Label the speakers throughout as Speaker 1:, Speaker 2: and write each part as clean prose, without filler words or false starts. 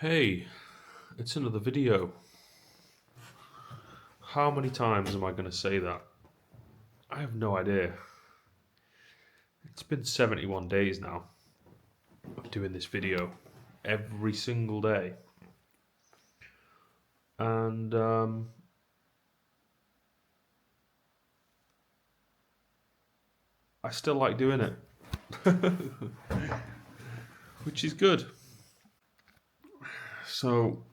Speaker 1: Hey, it's another video. How many times am I going to say that? I have no idea. It's been 71 days now of doing this video every single day. And I still like doing it, which is good. So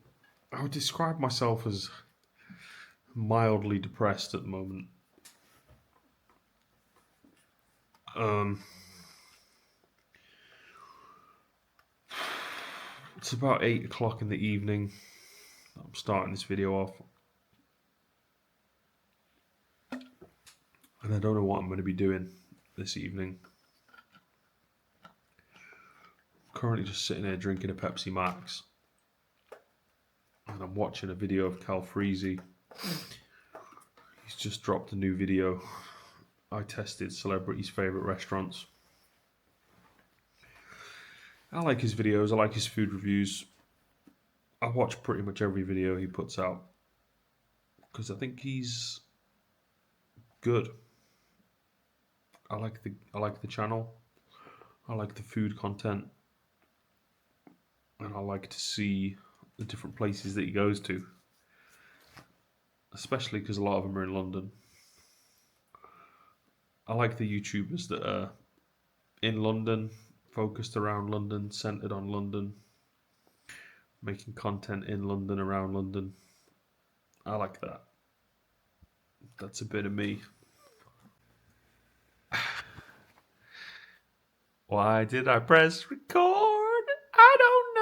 Speaker 1: I would describe myself as mildly depressed at the moment. It's about 8 o'clock in the evening. I'm starting this video off. And I don't know what I'm going to be doing this evening. I'm currently just sitting here drinking a Pepsi Max. And I'm watching a video of Cal Freezy. He's just dropped a new video. I tested celebrities' favourite restaurants. I like his videos, I like his food reviews. I watch pretty much every video he puts out because I think he's good. I like the channel. I like the food content. And I like to see the different places that he goes to. Especially because a lot of them are in London. I like the YouTubers that are in London, focused around London, centered on London, making content in London, around London. I like that. That's a bit of me. Why did I press record? I don't know.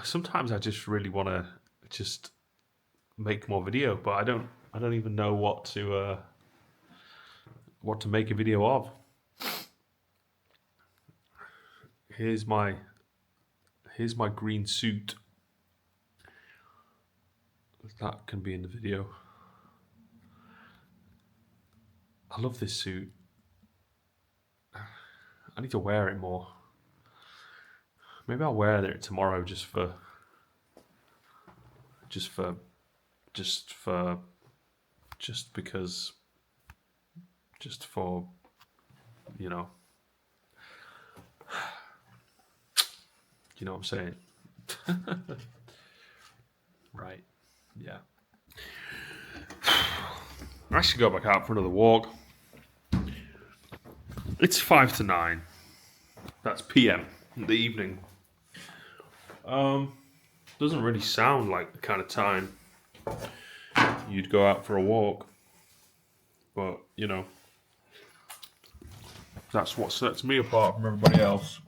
Speaker 1: Sometimes I just really want to just make more video, but I don't even know what to make a video of. Here's my green suit. That can be in the video. I love this suit. I need to wear it more. Maybe I'll wear it tomorrow just for you know what I'm saying. Right. Yeah. I should go back out for another walk. It's 5 to 9. That's PM in the evening. Doesn't really sound like the kind of time you'd go out for a walk. But, that's what sets me apart from everybody else.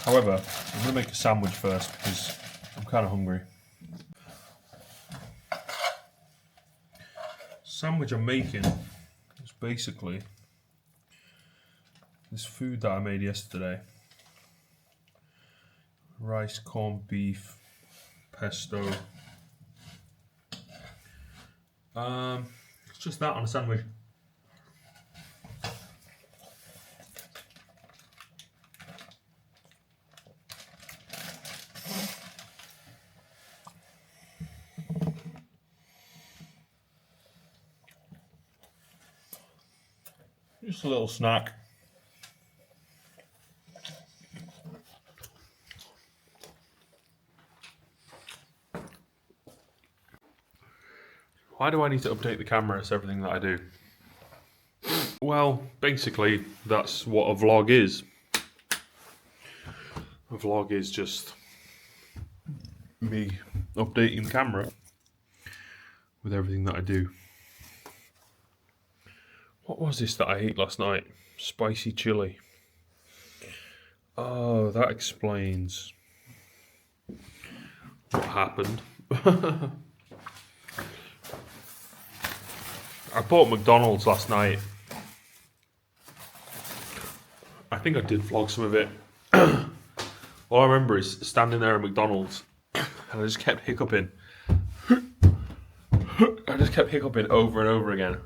Speaker 1: However, I'm going to make a sandwich first because I'm kind of hungry. Sandwich I'm making is basically this food that I made yesterday. Rice, corned beef, pesto. It's just that on a sandwich. Just a little snack. Why do I need to update the camera? It's everything that I do. Well, basically, that's what a vlog is. A vlog is just me updating the camera with everything that I do. What was this that I ate last night? Spicy chili. Oh, that explains what happened. I bought McDonald's last night. I think I did vlog some of it. All I remember is standing there at McDonald's and I just kept hiccuping. I just kept hiccuping over and over again,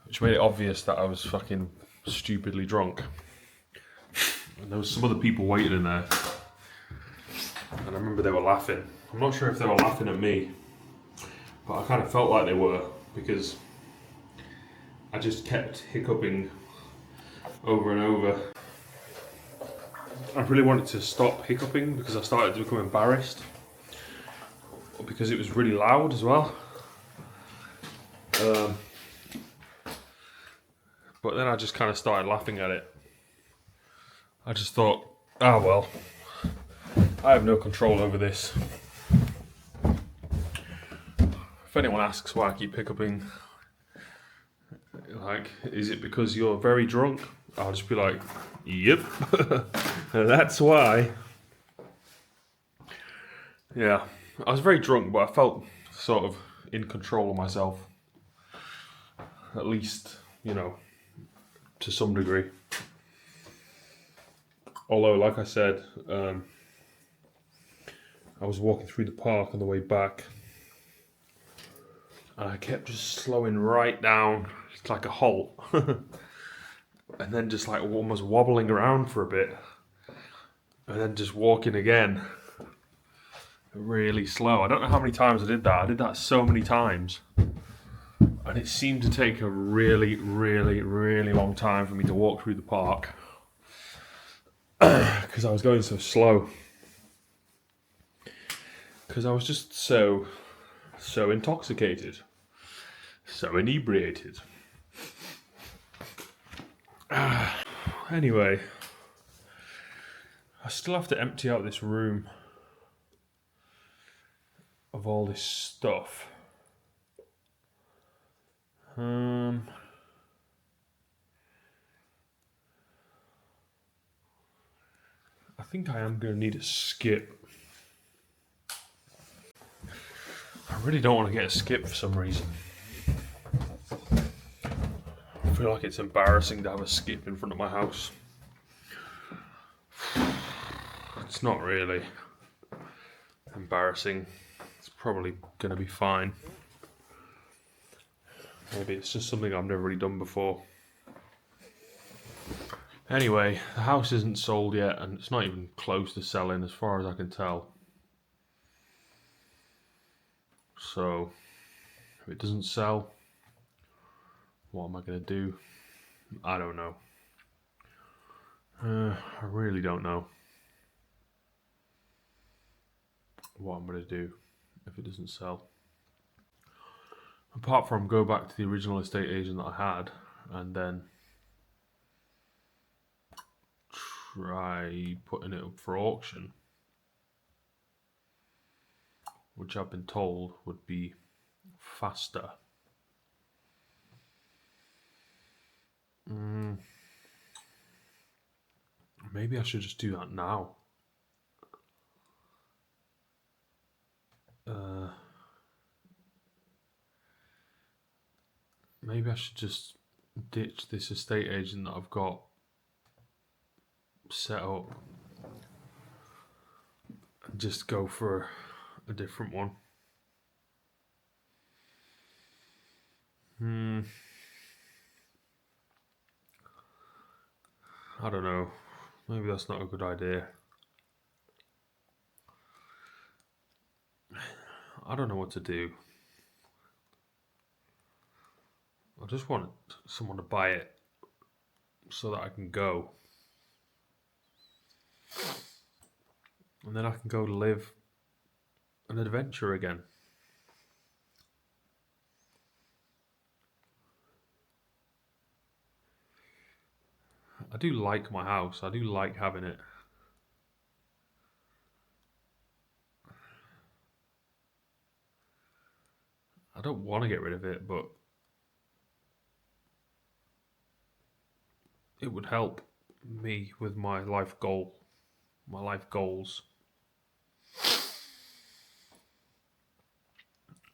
Speaker 1: which made it obvious that I was fucking stupidly drunk. And there was some other people waiting in there, and I remember they were laughing. I'm not sure if they were laughing at me, but I kind of felt like they were, because I just kept hiccuping over and over. I really wanted to stop hiccuping because I started to become embarrassed, because it was really loud as well. But then I just kind of started laughing at it. I just thought, well, I have no control over this. If anyone asks why I keep hiccuping, like, is it because you're very drunk? I'll just be like, yep, that's why. Yeah, I was very drunk, but I felt sort of in control of myself. At least, to some degree. Although, like I said, I was walking through the park on the way back, and I kept just slowing right down. It's like a halt. And then just like almost wobbling around for a bit. And then just walking again. Really slow. I don't know how many times I did that. I did that so many times. And it seemed to take a really, really, really long time for me to walk through the park. Because I was going so slow. Because I was just so intoxicated. So inebriated. Anyway, I still have to empty out this room of all this stuff. I think I am going to need a skip. I really don't want to get a skip for some reason. I feel like it's embarrassing to have a skip in front of my house. It's not really embarrassing. It's probably going to be fine. Maybe it's just something I've never really done before. Anyway, the house isn't sold yet, and it's not even close to selling as far as I can tell. So, if it doesn't sell, what am I going to do? I don't know. I really don't know what I'm going to do if it doesn't sell. Apart from go back to the original estate agent that I had and then try putting it up for auction, which I've been told would be faster. Maybe I should just do that now. Maybe I should just ditch this estate agent that I've got set up and just go for a different one. I don't know. Maybe that's not a good idea. I don't know what to do. I just want someone to buy it so that I can go. And then I can go live an adventure again. I do like my house. I do like having it. I don't want to get rid of it, but it would help me with my life goals.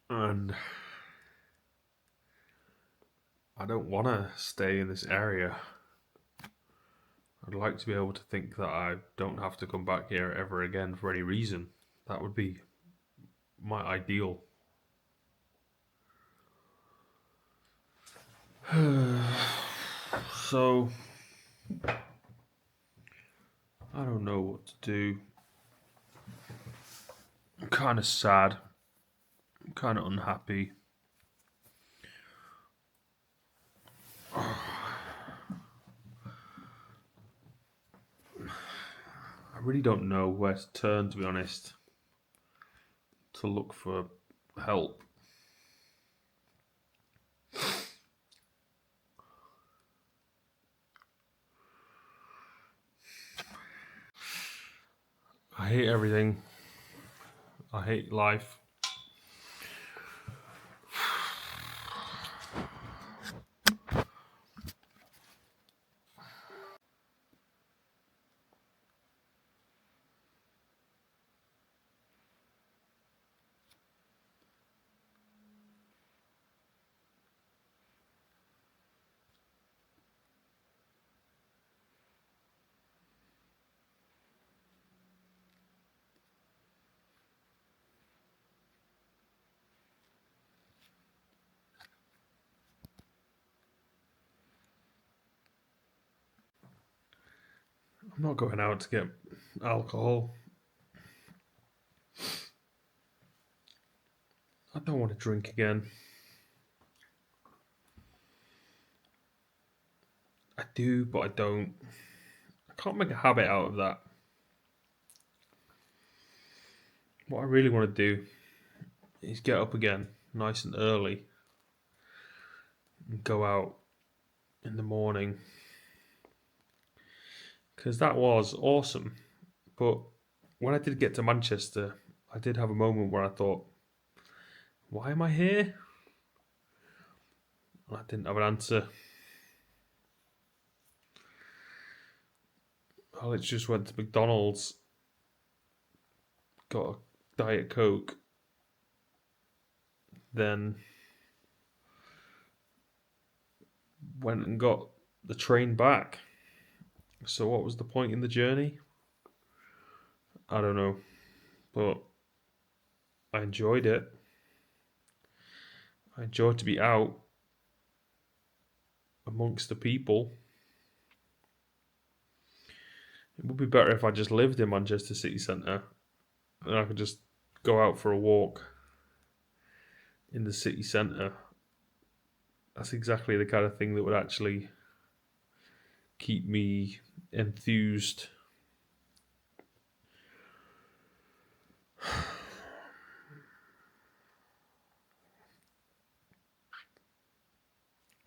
Speaker 1: And I don't want to stay in this area. I'd like to be able to think that I don't have to come back here ever again for any reason. That would be my ideal. So, I don't know what to do. I'm kind of sad. I'm kind of unhappy. I really don't know where to turn, to be honest, to look for help. I hate everything. I hate life. I'm not going out to get alcohol. I don't want to drink again. I do, but I don't. I can't make a habit out of that. What I really want to do is get up again nice and early and go out in the morning. Because that was awesome. But when I did get to Manchester, I did have a moment where I thought, why am I here? I didn't have an answer. I literally just went to McDonald's, got a Diet Coke, then went and got the train back. So what was the point in the journey? I don't know. But I enjoyed it. I enjoyed to be out amongst the people. It would be better if I just lived in Manchester city centre and I could just go out for a walk in the city centre. That's exactly the kind of thing that would actually keep me enthused.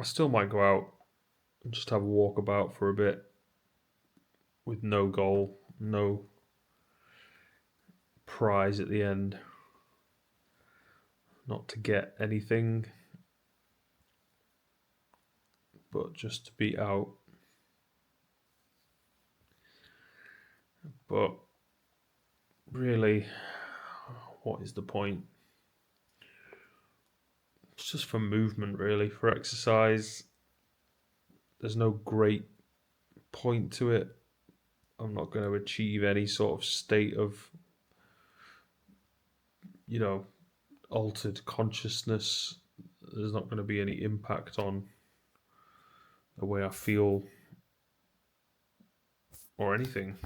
Speaker 1: I still might go out and just have a walk about for a bit with no goal, no prize at the end, not to get anything, but just to be out. But really, what is the point? It's just for movement, really, for exercise. There's no great point to it. I'm not going to achieve any sort of state of, you know, altered consciousness. There's not going to be any impact on the way I feel or anything.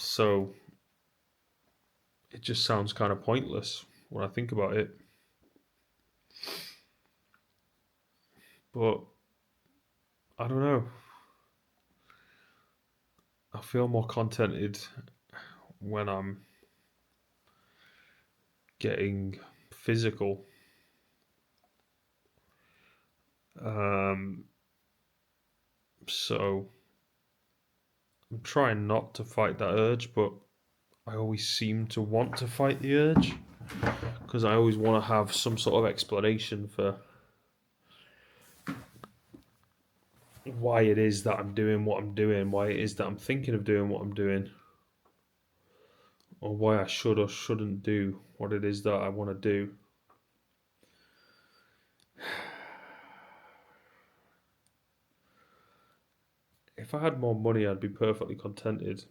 Speaker 1: So it just sounds kind of pointless when I think about it. But I don't know. I feel more contented when I'm getting physical. Um, so I'm trying not to fight that urge, but I always seem to want to fight the urge because I always want to have some sort of explanation for why it is that I'm doing what I'm doing, why it is that I'm thinking of doing what I'm doing, or why I should or shouldn't do what it is that I want to do. If I had more money, I'd be perfectly contented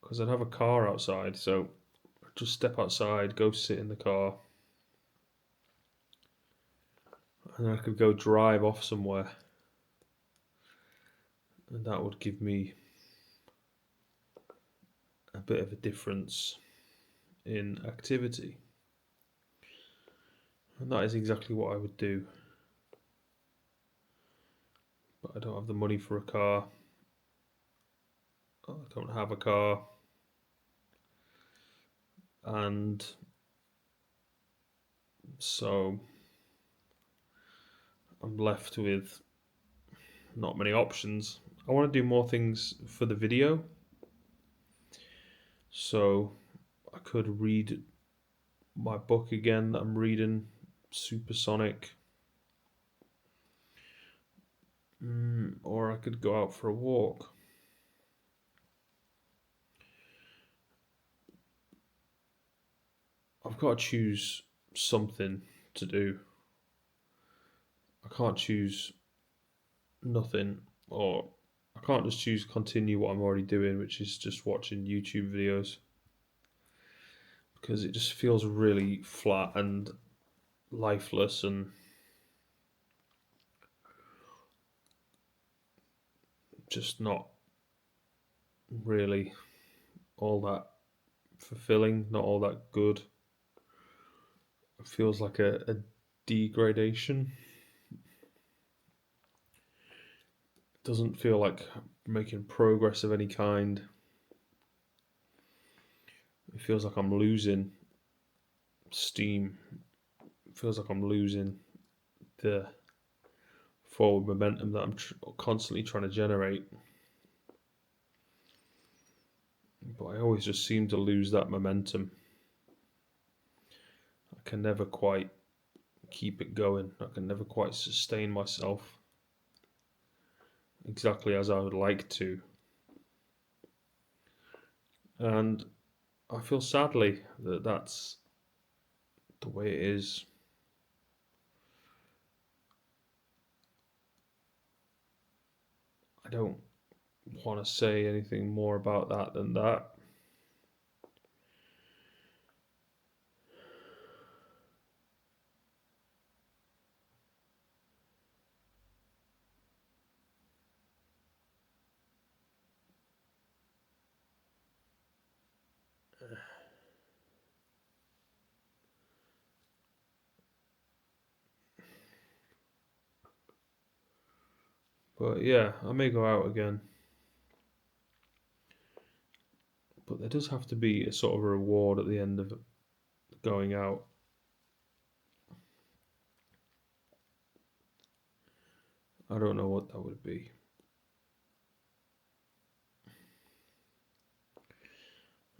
Speaker 1: because I'd have a car outside. So I'd just step outside, go sit in the car, and I could go drive off somewhere, and that would give me a bit of a difference in activity. And that is exactly what I would do. But I don't have the money for a car. I don't have a car. And so I'm left with not many options. I want to do more things for the video. So I could read my book again that I'm reading, Supersonic. Or I could go out for a walk. I've got to choose something to do. I can't choose nothing, or I can't just choose continue what I'm already doing, which is just watching YouTube videos, because it just feels really flat and lifeless and just not really all that fulfilling, not all that good. It feels like a degradation. It doesn't feel like making progress of any kind. It feels like I'm losing steam. It feels like I'm losing the forward momentum that I'm constantly trying to generate. But I always just seem to lose that momentum. I can never quite keep it going. I can never quite sustain myself exactly as I would like to. And I feel sadly that that's the way it is. I don't want to say anything more about that than that. But yeah, I may go out again. But there does have to be a sort of a reward at the end of going out. I don't know what that would be.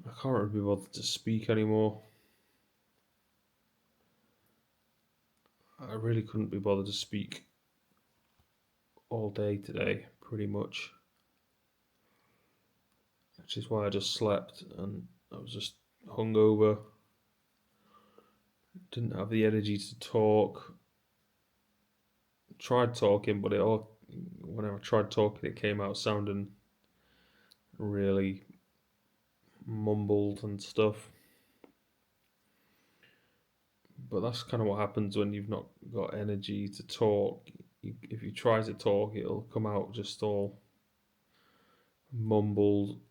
Speaker 1: I can't really be bothered to speak anymore. I really couldn't be bothered to speak all day today, pretty much. Which is why I just slept and I was just hungover. Didn't have the energy to talk. Tried talking, but whenever I tried talking, it came out sounding really mumbled and stuff. But that's kind of what happens when you've not got energy to talk. If you try to talk, it'll come out just all mumbled.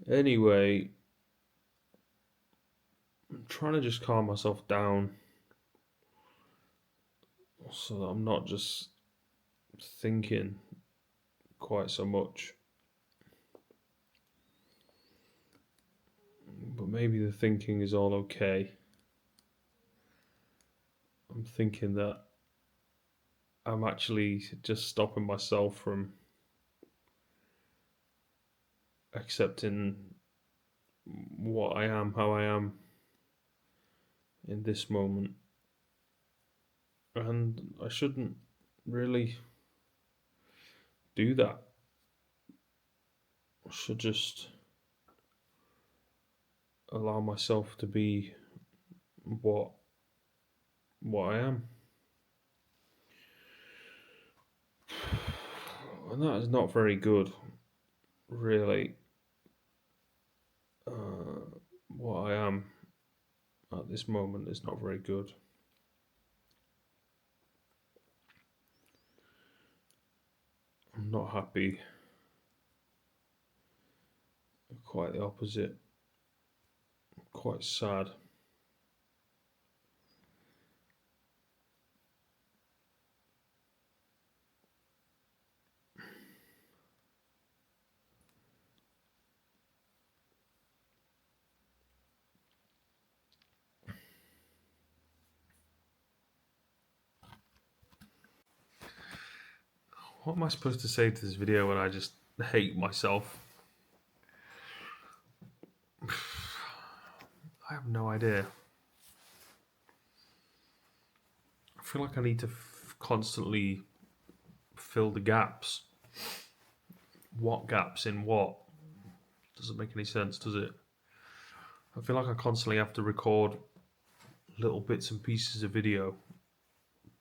Speaker 1: Anyway, I'm trying to just calm myself down so that I'm not just thinking quite so much. But maybe the thinking is all okay. I'm thinking that I'm actually just stopping myself from accepting what I am, how I am in this moment. And I shouldn't really do that. I should just allow myself to be what I am. And that is not very good, really. What I am. this moment is not very good. I'm not happy. Quite the opposite. Quite sad. What am I supposed to say to this video when I just hate myself? I have no idea. I feel like I need to constantly fill the gaps. What gaps in what? Doesn't make any sense, does it? I feel like I constantly have to record little bits and pieces of video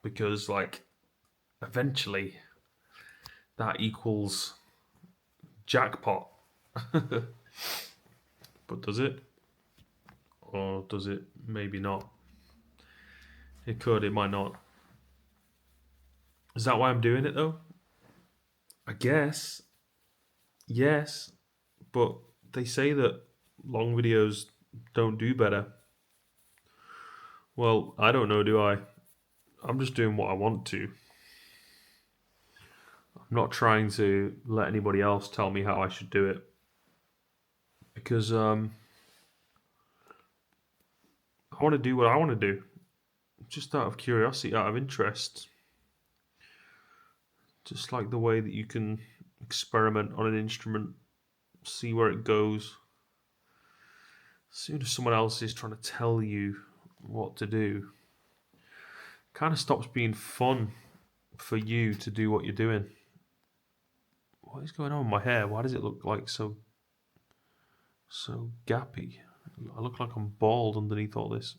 Speaker 1: because, like, eventually that equals jackpot. But does it? Or does it maybe not? It could, it might not. Is that why I'm doing it though? I guess. Yes. But they say that long videos don't do better. Well, I don't know, do I? I'm just doing what I want to. I'm not trying to let anybody else tell me how I should do it. Because I want to do what I want to do. Just out of curiosity, out of interest. Just like the way that you can experiment on an instrument, see where it goes. As soon as someone else is trying to tell you what to do, it kind of stops being fun for you to do what you're doing. What is going on with my hair? Why does it look like so gappy? I look like I'm bald underneath all this.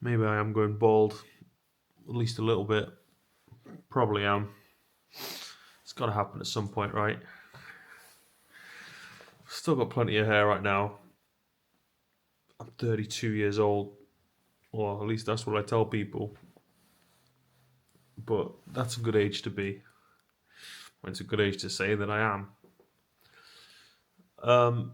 Speaker 1: Maybe I am going bald, at least a little bit. Probably am. It's got to happen at some point, right? Still got plenty of hair right now. I'm 32 years old. Well, at least that's what I tell people. But that's a good age to be. It's a good age to say that I am. I'm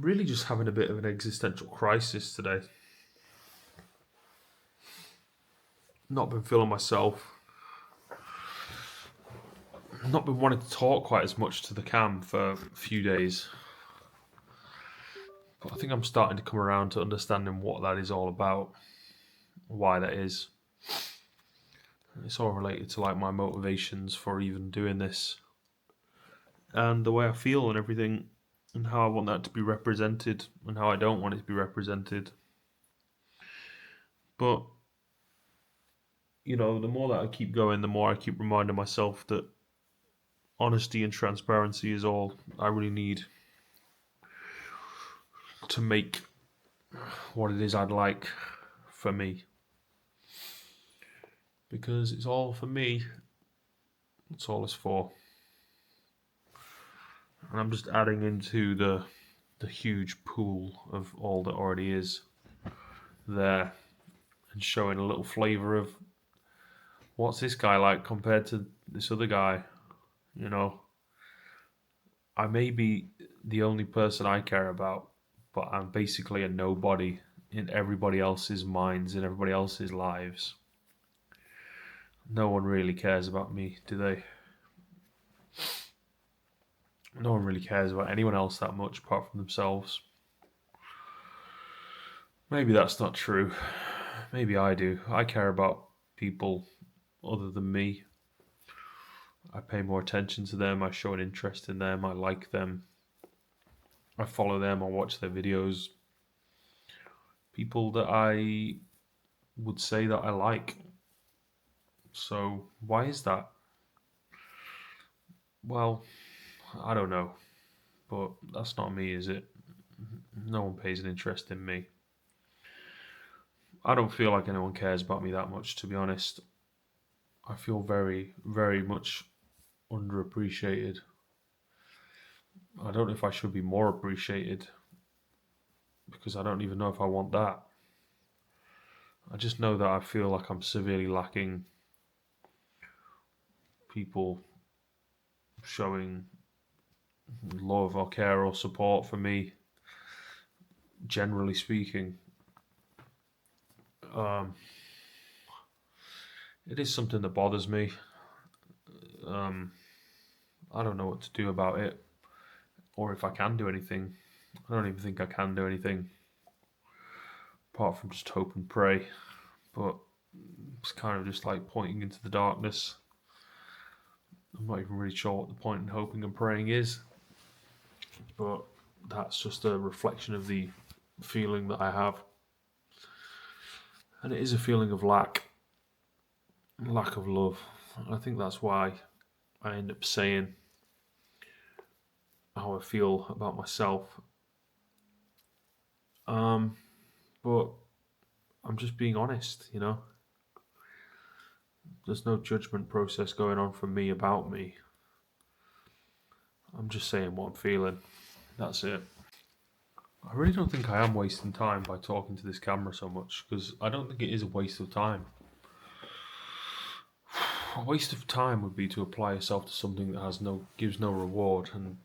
Speaker 1: really just having a bit of an existential crisis today. Not been feeling myself. Not been wanting to talk quite as much to the cam for a few days. But I think I'm starting to come around to understanding what that is all about. Why that is. It's all related to like my motivations for even doing this. And the way I feel and everything. And how I want that to be represented. And how I don't want it to be represented. But, you know, the more that I keep going, the more I keep reminding myself that honesty and transparency is all I really need to make what it is I'd like for me. Because it's all for me. That's all it's for. And I'm just adding into the huge pool of all that already is there and showing a little flavour of what's this guy like compared to this other guy. You know, I may be the only person I care about, but I'm basically a nobody in everybody else's minds, in everybody else's lives. No one really cares about me, do they? No one really cares about anyone else that much apart from themselves. Maybe that's not true. Maybe I do. I care about people other than me. I pay more attention to them. I show an interest in them. I like them. I follow them. I watch their videos. People that I would say that I like. So why is that? Well, I don't know. But that's not me, is it? No one pays an interest in me. I don't feel like anyone cares about me that much, to be honest. I feel very, very much underappreciated. I don't know if I should be more appreciated, because I don't even know if I want that. I just know that I feel like I'm severely lacking people showing love or care or support for me, generally speaking. Um, it is something that bothers me. Um, I don't know what to do about it, or if I can do anything. I don't even think I can do anything apart from just hope and pray. But it's kind of just like pointing into the darkness. I'm not even really sure what the point in hoping and praying is, but that's just a reflection of the feeling that I have. And it is a feeling of lack of love. And I think that's why I end up saying how I feel about myself. Um, but I'm just being honest, you know? There's no judgment process going on from me about me. I'm just saying what I'm feeling. That's it. I really don't think I am wasting time by talking to this camera so much, because I don't think it is a waste of time. A waste of time would be to apply yourself to something that gives no reward and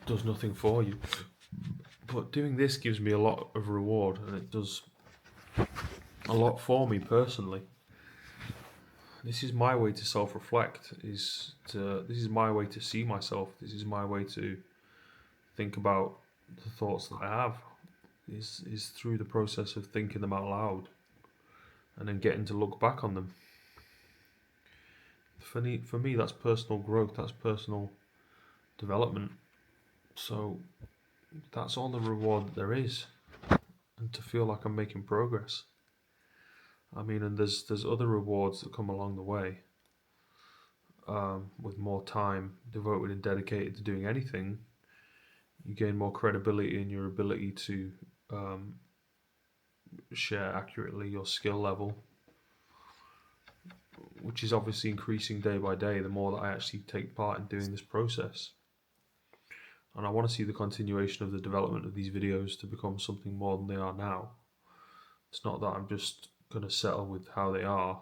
Speaker 1: does nothing for you. But doing this gives me a lot of reward, and it does a lot for me personally. This is my way to self-reflect. This is my way to see myself. This is my way to think about the thoughts that I have. Is through the process of thinking them out loud, and then getting to look back on them. For me, that's personal growth. That's personal development. So that's all the reward that there is, and to feel like I'm making progress. I mean, and there's other rewards that come along the way. With more time devoted and dedicated to doing anything, you gain more credibility in your ability to share accurately your skill level, which is obviously increasing day by day the more that I actually take part in doing this process. And I want to see the continuation of the development of these videos to become something more than they are now. It's not that I'm just going to settle with how they are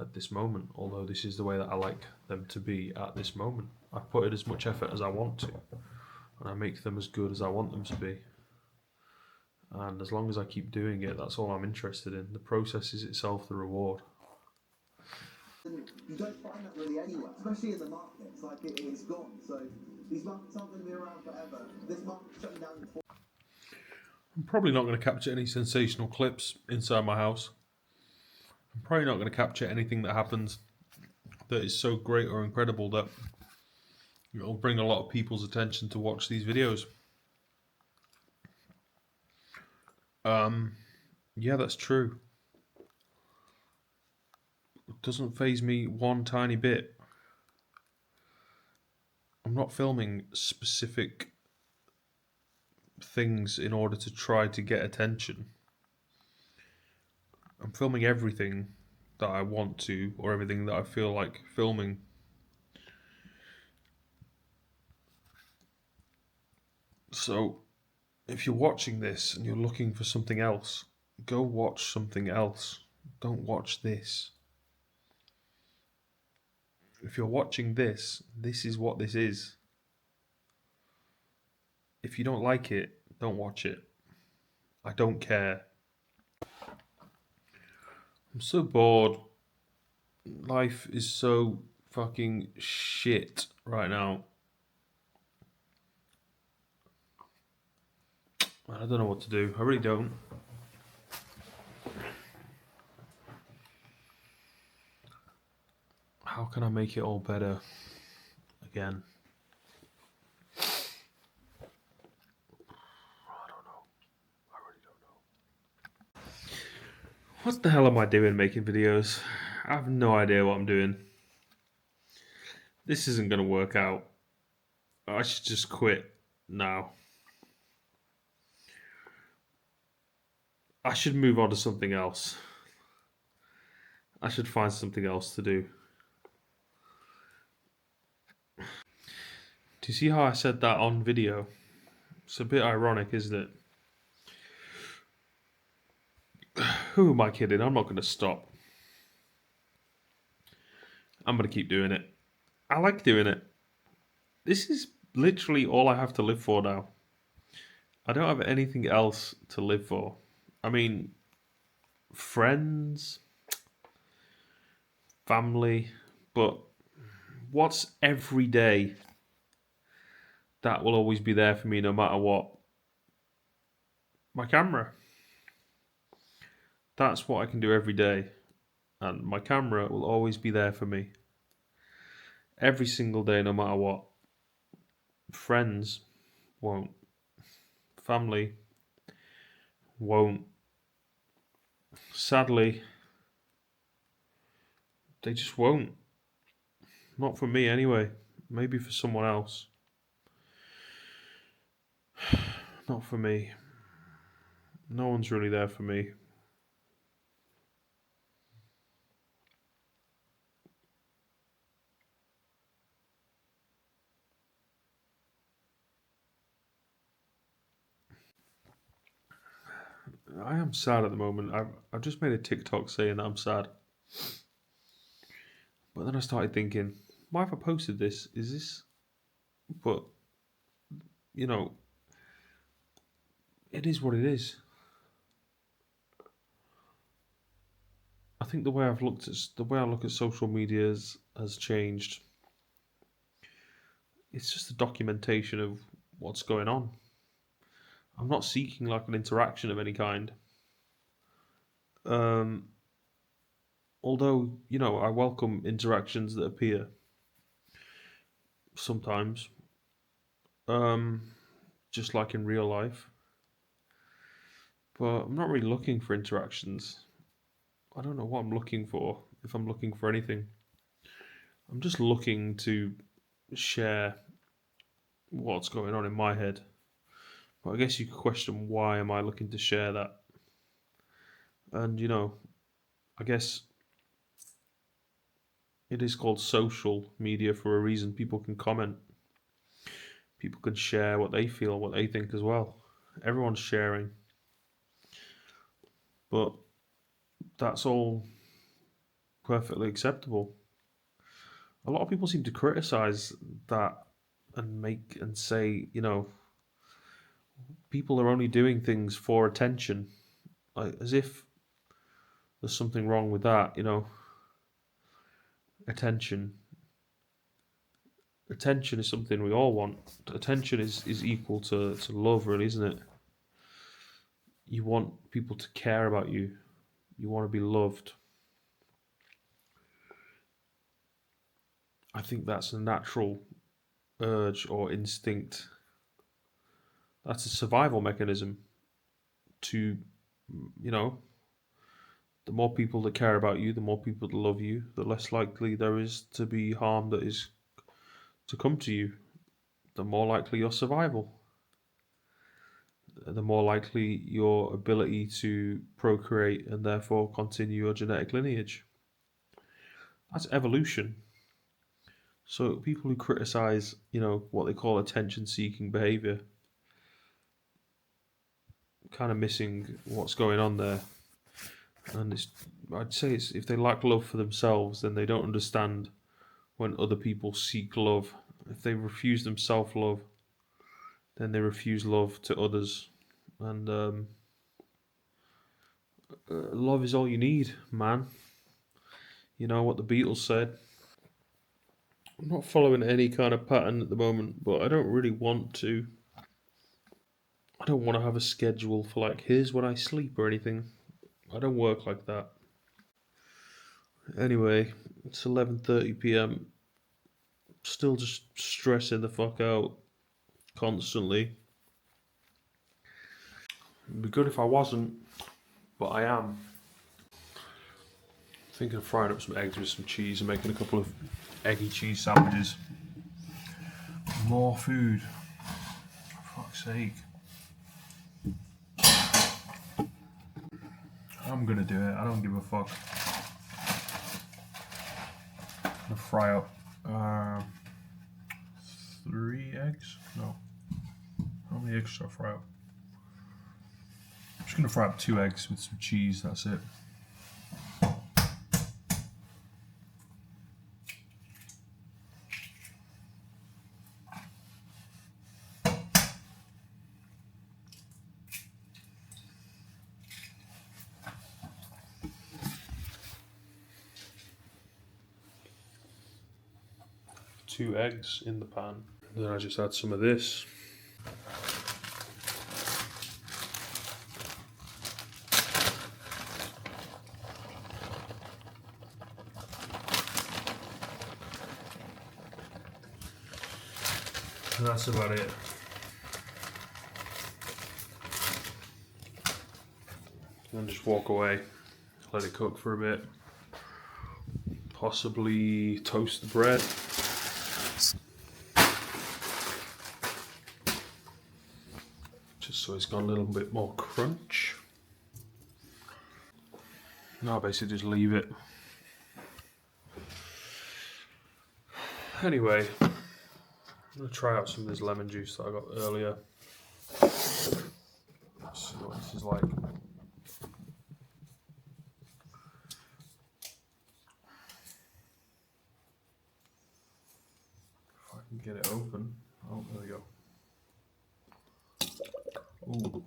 Speaker 1: at this moment, although this is the way that I like them to be at this moment. I put in as much effort as I want to, and I make them as good as I want them to be. And as long as I keep doing it, that's all I'm interested in. The process is itself the reward.
Speaker 2: You don't find that really anywhere, especially in the markets. Like it's gone. So these markets aren't going to be around forever. This market's shutting down in 4.
Speaker 1: I'm probably not going to capture any sensational clips inside my house. I'm probably not going to capture anything that happens that is so great or incredible that it'll bring a lot of people's attention to watch these videos. Yeah, that's true. It doesn't faze me one tiny bit. I'm not filming specific things in order to try to get attention. I'm filming everything that I want to, or everything that I feel like filming. So, if you're watching this and you're looking for something else, go watch something else. Don't watch this. If you're watching this, this is what this is. If you don't like it, don't watch it. I don't care. I'm so bored. Life is so fucking shit right now. I don't know what to do. I really don't. How can I make it all better again? I don't know. I really don't know. What the hell am I doing making videos? I have no idea what I'm doing. This isn't going to work out. I should just quit now. I should move on to something else. I should find something else to do. Do you see how I said that on video? It's a bit ironic, isn't it? Who am I kidding? I'm not going to stop. I'm going to keep doing it. I like doing it. This is literally all I have to live for now. I don't have anything else to live for. I mean, friends, family, but what's every day that will always be there for me no matter what? My camera. That's what I can do every day. And my camera will always be there for me. Every single day, no matter what. Friends won't. Family won't. Sadly, they just won't. Not for me anyway. Maybe for someone else. Not for me. No one's really there for me. I am sad at the moment. I've just made a TikTok saying that I'm sad. But then I started thinking, why have I posted this? Is this... But, you know, it is what it is. I think the way I look at social media has changed. It's just a documentation of what's going on. I'm not seeking like an interaction of any kind. Although, you know, I welcome interactions that appear sometimes. Just like in real life. But I'm not really looking for interactions. I don't know what I'm looking for, if I'm looking for anything. I'm just looking to share what's going on in my head. But I guess you could question, why am I looking to share that? And, you know, I guess it is called social media for a reason. People can comment. People can share what they feel, what they think as well. Everyone's sharing. But that's all perfectly acceptable. A lot of people seem to criticize that and say, you know, people are only doing things for attention. Like, as if there's something wrong with that, you know. Attention. Attention is something we all want. Attention is equal to love, really, isn't it? You want people to care about you. You want to be loved. I think that's a natural urge or instinct. That's a survival mechanism to, you know, the more people that care about you, the more people that love you, the less likely there is to be harm that is to come to you. The more likely your survival. The more likely your ability to procreate and therefore continue your genetic lineage. That's evolution. So people who criticize, you know, what they call attention-seeking behavior, kind of missing what's going on there. And I'd say it's, if they lack love for themselves, then they don't understand when other people seek love. If they refuse them self-love, then they refuse love to others. And love is all you need, man. You know what the Beatles said. I'm not following any kind of pattern at the moment, but I don't really want to. I don't want to have a schedule for like, here's when I sleep or anything. I don't work like that. Anyway, it's 11:30 p.m. Still just stressing the fuck out constantly. It'd be good if I wasn't, but I am. Thinking of frying up some eggs with some cheese and making a couple of eggy cheese sandwiches. More food. For fuck's sake. I'm gonna do it. I don't give a fuck. I'm gonna fry up 3 eggs? No. How many eggs should I fry up? I'm just going to fry up 2 eggs with some cheese, that's it. Two eggs in the pan. Then I just add some of this. And that's about it. And just walk away, let it cook for a bit. Possibly toast the bread. Just so it's got a little bit more crunch. Now I basically just leave it. Anyway, I'm going to try out some of this lemon juice that I got earlier. Let's see what this is like. If I can get it open. Oh, there we go. Ooh,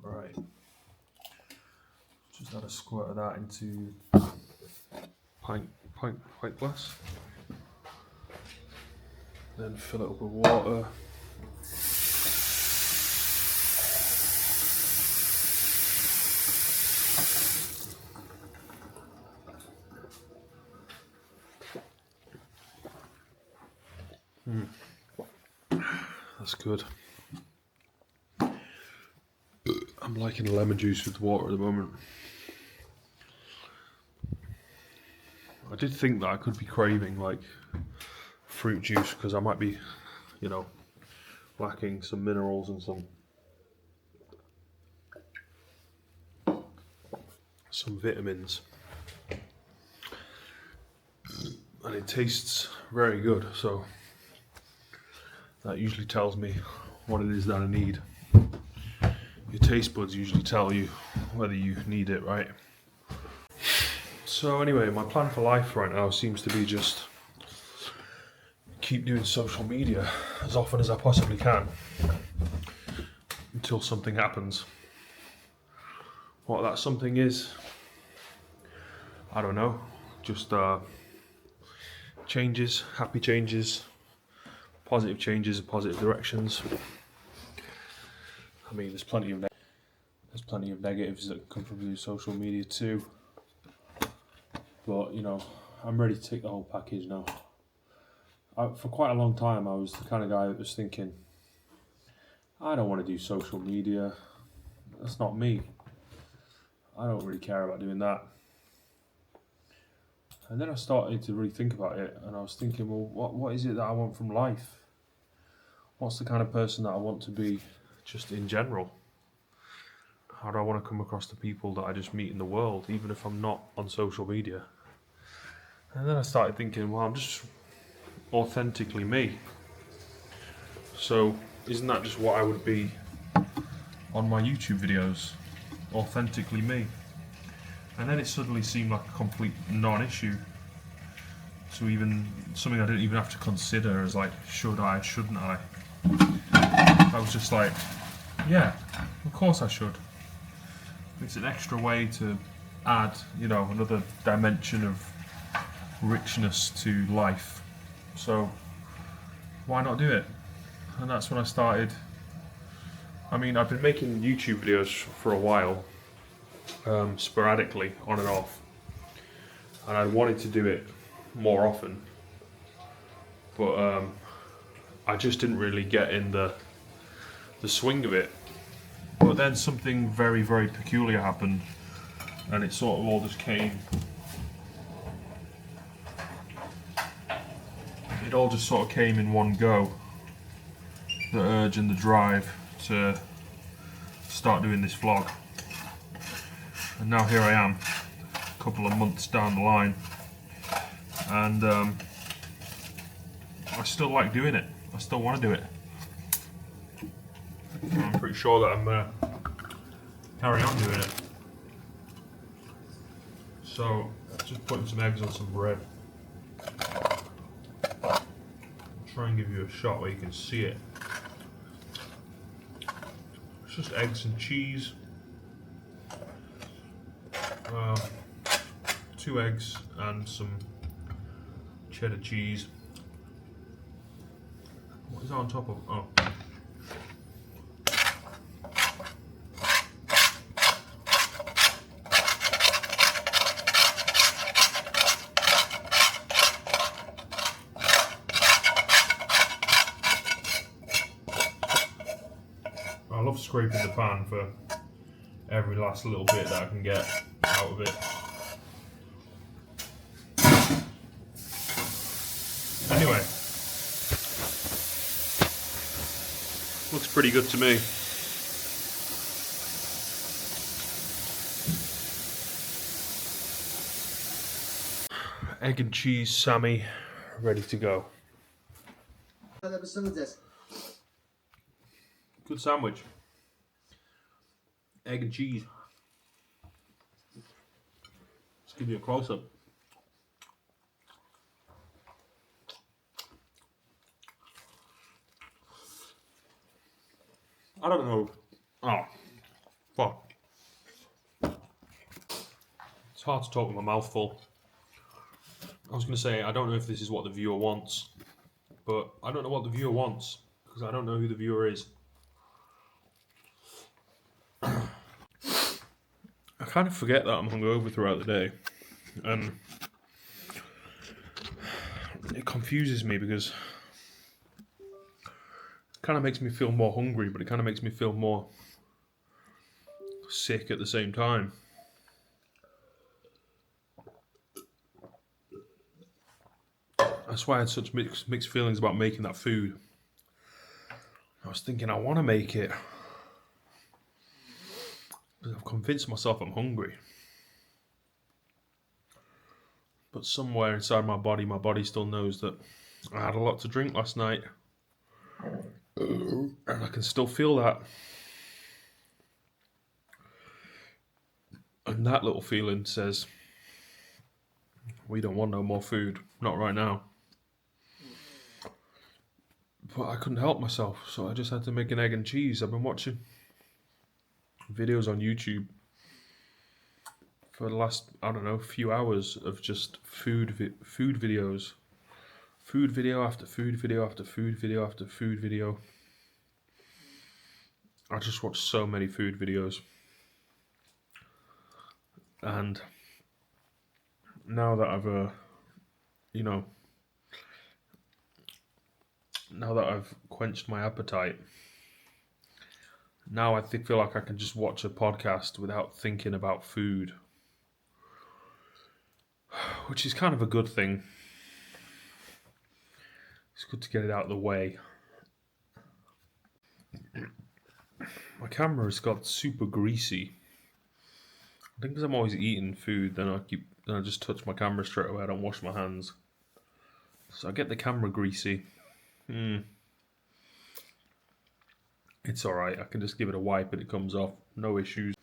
Speaker 1: right. Just add a squirt of that into pint glass. Then fill it up with water. That's good. I'm liking lemon juice with water at the moment. I did think that I could be craving like fruit juice because I might be, you know, lacking some minerals and some vitamins. And it tastes very good, so that usually tells me what it is that I need. Your taste buds usually tell you whether you need it, right? So anyway, my plan for life right now seems to be just keep doing social media as often as I possibly can until something happens. What that something is, I don't know. Just changes, happy changes, positive changes in positive directions. I mean, there's plenty of negatives that come from social media too. But you know, I'm ready to take the whole package now. For quite a long time, I was the kind of guy that was thinking, I don't want to do social media. That's not me. I don't really care about doing that. And then I started to really think about it, and I was thinking, well, what is it that I want from life? What's the kind of person that I want to be just in general? How do I want to come across to people that I just meet in the world, even if I'm not on social media? And then I started thinking, well, I'm just authentically me. So isn't that just what I would be on my YouTube videos? Authentically me. And then it suddenly seemed like a complete non-issue. So even something I didn't even have to consider as like, should I, shouldn't I? I was just like, yeah, of course I should. It's an extra way to add, you know, another dimension of richness to life. So why not do it? And that's when I started. I mean, I've been making YouTube videos for a while, sporadically, on and off, and I wanted to do it more often, but I just didn't really get in the swing of it. But then something very, very peculiar happened, and it sort of all just came. It all just sort of came in one go. The urge and the drive to start doing this vlog. And now here I am, a couple of months down the line, and I still like doing it. I still want to do it. I'm pretty sure that I'm going to carry on doing it. So, just putting some eggs on some bread. Try and give you a shot where you can see it. It's just eggs and cheese. 2 eggs and some cheddar cheese. What is that on top of? Oh. I love scraping the pan for every last little bit that I can get out of it. Anyway, looks pretty good to me. Egg and cheese Sammy, ready to go. Good sandwich. Egg and cheese. Let's give you a close up. I don't know. Oh, fuck. It's hard to talk with my mouth full. I was going to say, I don't know if this is what the viewer wants, but I don't know what the viewer wants because I don't know who the viewer is. I kind of forget that I'm hungover throughout the day, and it confuses me because it kind of makes me feel more hungry, but it kind of makes me feel more sick at the same time. That's why I had such mixed feelings about making that food. I was thinking I want to make it, but I've convinced myself I'm hungry. But somewhere inside my body still knows that I had a lot to drink last night. And I can still feel that. And that little feeling says, we don't want no more food, not right now. But I couldn't help myself, so I just had to make an egg and cheese. I've been watching videos on YouTube for the last, I don't know, few hours of just food videos. Food video after food video after food video after food video. I just watched so many food videos. And now that I've, now that I've quenched my appetite, now I feel like I can just watch a podcast without thinking about food. Which is kind of a good thing. It's good to get it out of the way. My camera's got super greasy. I think because I'm always eating food, then I just touch my camera straight away. I don't wash my hands, so I get the camera greasy. It's all right. I can just give it a wipe and it comes off. No issues.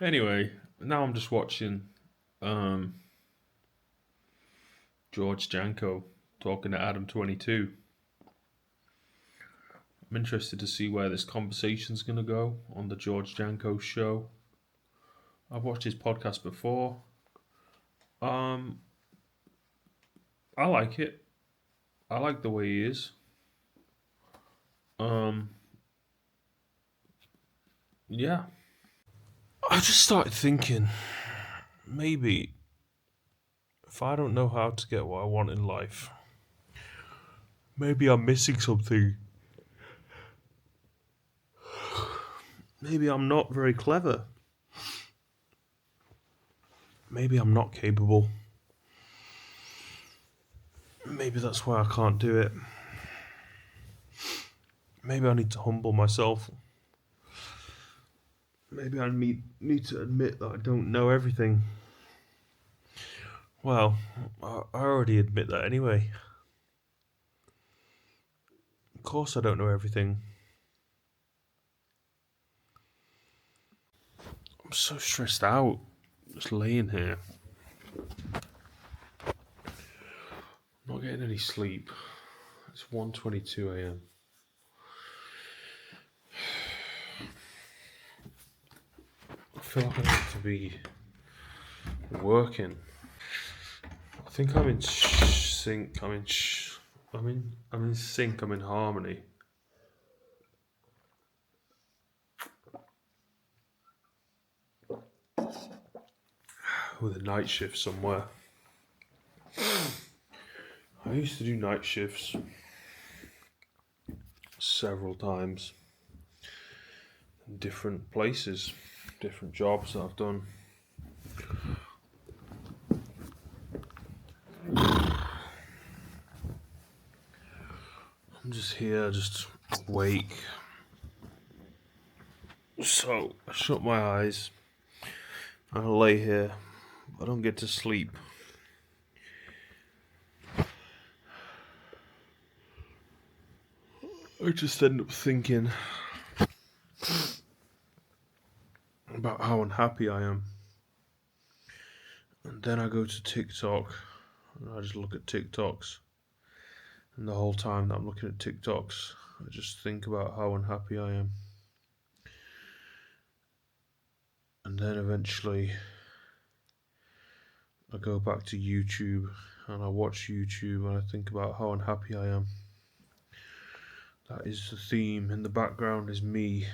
Speaker 1: Anyway, now I'm just watching George Janko talking to Adam22. I'm interested to see where this conversation's going to go on the George Janko show. I've watched his podcast before. I like it. I like the way he is. Yeah. I just started thinking, maybe if I don't know how to get what I want in life, maybe I'm missing something. Maybe I'm not very clever. Maybe I'm not capable. Maybe that's why I can't do it. Maybe I need to humble myself. Maybe I need to admit that I don't know everything. Well, I already admit that anyway. course I don't know everything. I'm so stressed out, just laying here. I'm not getting any sleep. It's 1:22 a.m. I feel like I need to be working. I think I'm in sync. I'm in sync. I'm in harmony. With a night shift somewhere. I used to do night shifts several times in different places, different jobs that I've done. I'm just here, just awake. So I shut my eyes. I lay here. I don't get to sleep. I just end up thinking about how unhappy I am. And then I go to TikTok and I just look at TikToks. And the whole time that I'm looking at TikToks, I just think about how unhappy I am. And then eventually I go back to YouTube and I watch YouTube and I think about how unhappy I am. That is the theme in the background, is me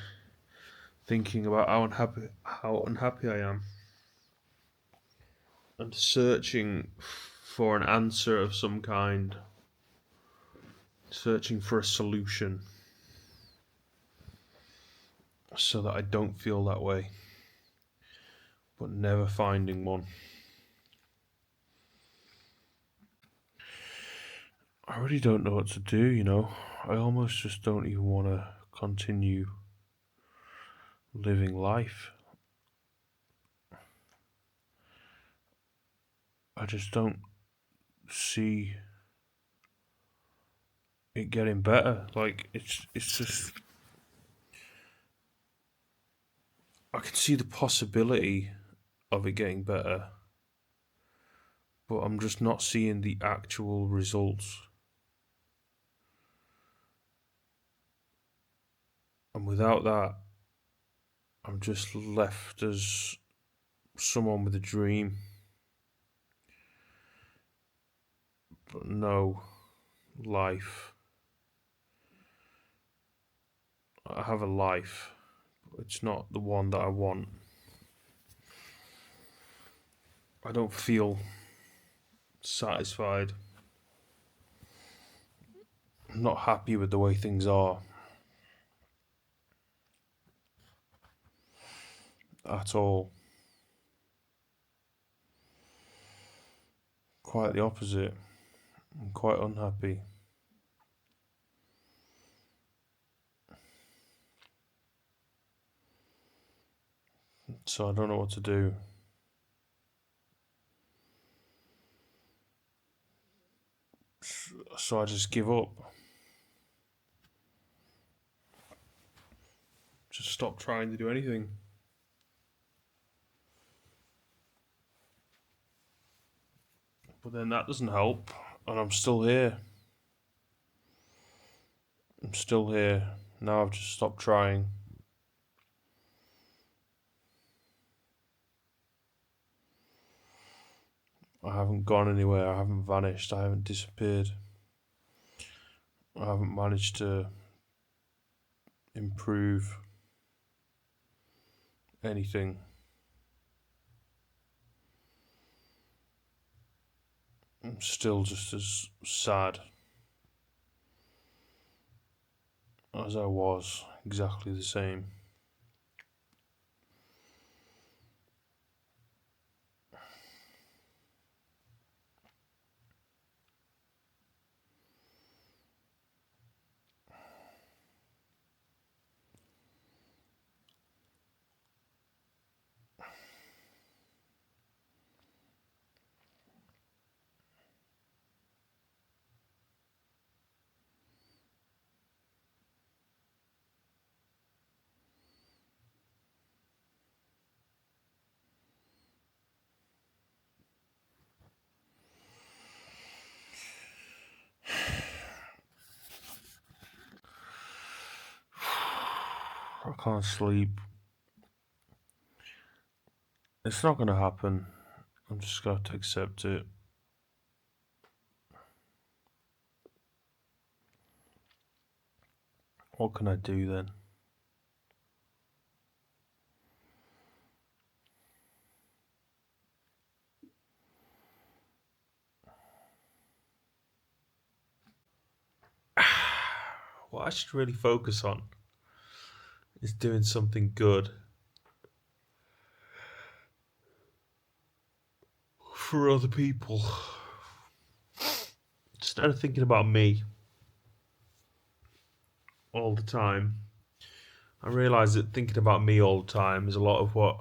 Speaker 1: thinking about how unhappy I am. And searching for an answer of some kind. Searching for a solution. So that I don't feel that way. But never finding one. I really don't know what to do, you know. I almost just don't even want to continue living life. I just don't see it getting better. Like, it's just, I can see the possibility of it getting better, but I'm just not seeing the actual results. And without that, I'm just left as someone with a dream, but no life. I have a life, but it's not the one that I want. I don't feel satisfied. I'm not happy with the way things are. At all. Quite the opposite. I'm quite unhappy. So I don't know what to do. So I just give up. Just stop trying to do anything. But then that doesn't help, and I'm still here. I'm still here. Now I've just stopped trying. I haven't gone anywhere, I haven't vanished, I haven't disappeared. I haven't managed to improve anything. I'm still just as sad as I was, exactly the same. I can't sleep. It's not going to happen. I'm just going to have to accept it. What can I do then? What I should really focus on is doing something good for other people. Instead of thinking about me all the time, I realise that thinking about me all the time is a lot of what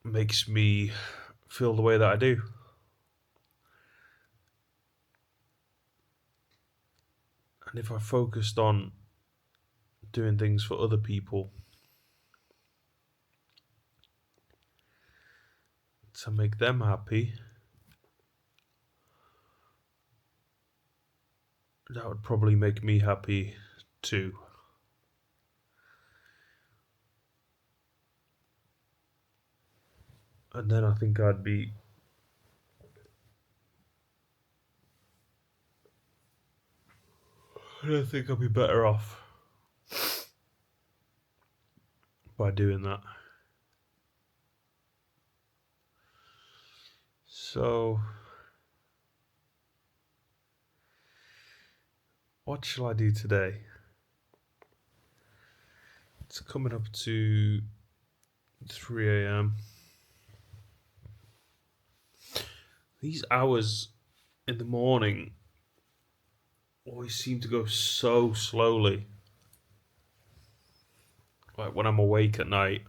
Speaker 1: makes me feel the way that I do. And if I focused on doing things for other people to make them happy, that would probably make me happy too. And then I think I think I'd be better off by doing that. So, what shall I do today? It's coming up to 3 a.m. These hours in the morning always seem to go so slowly. Like when I'm awake at night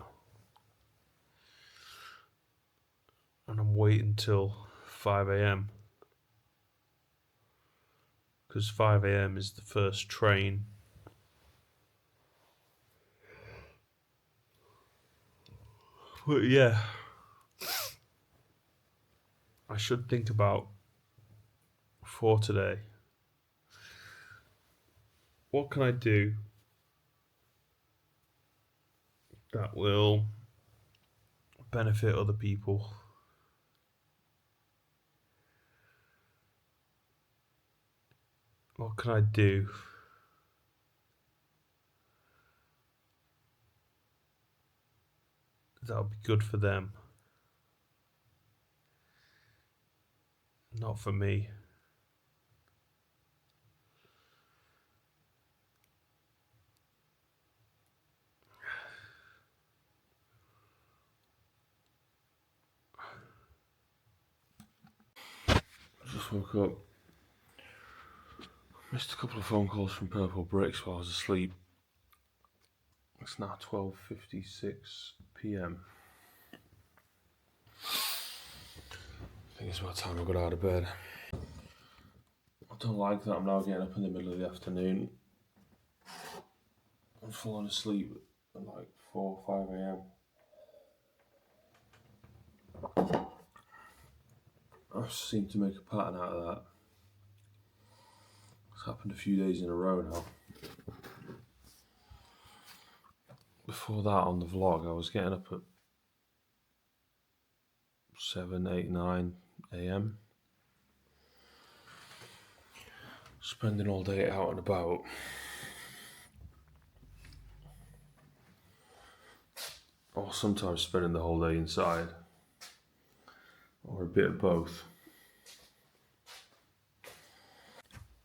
Speaker 1: and I'm waiting till 5 a.m. because 5 a.m. is the first train. But yeah, I should think about for today. What can I do that will benefit other people? What can I do that'll be good for them? Not for me. I just woke up. Missed a couple of phone calls from Purple Bricks while I was asleep. It's now 12:56 p.m. I think it's about time I got out of bed. I don't like that I'm now getting up in the middle of the afternoon. I'm falling asleep at like 4 or 5 a.m. I seem to make a pattern out of that. It's happened a few days in a row now. Before that, on the vlog, I was getting up at 7, 8, 9 a.m. Spending all day out and about. Or sometimes spending the whole day inside. Or a bit of both.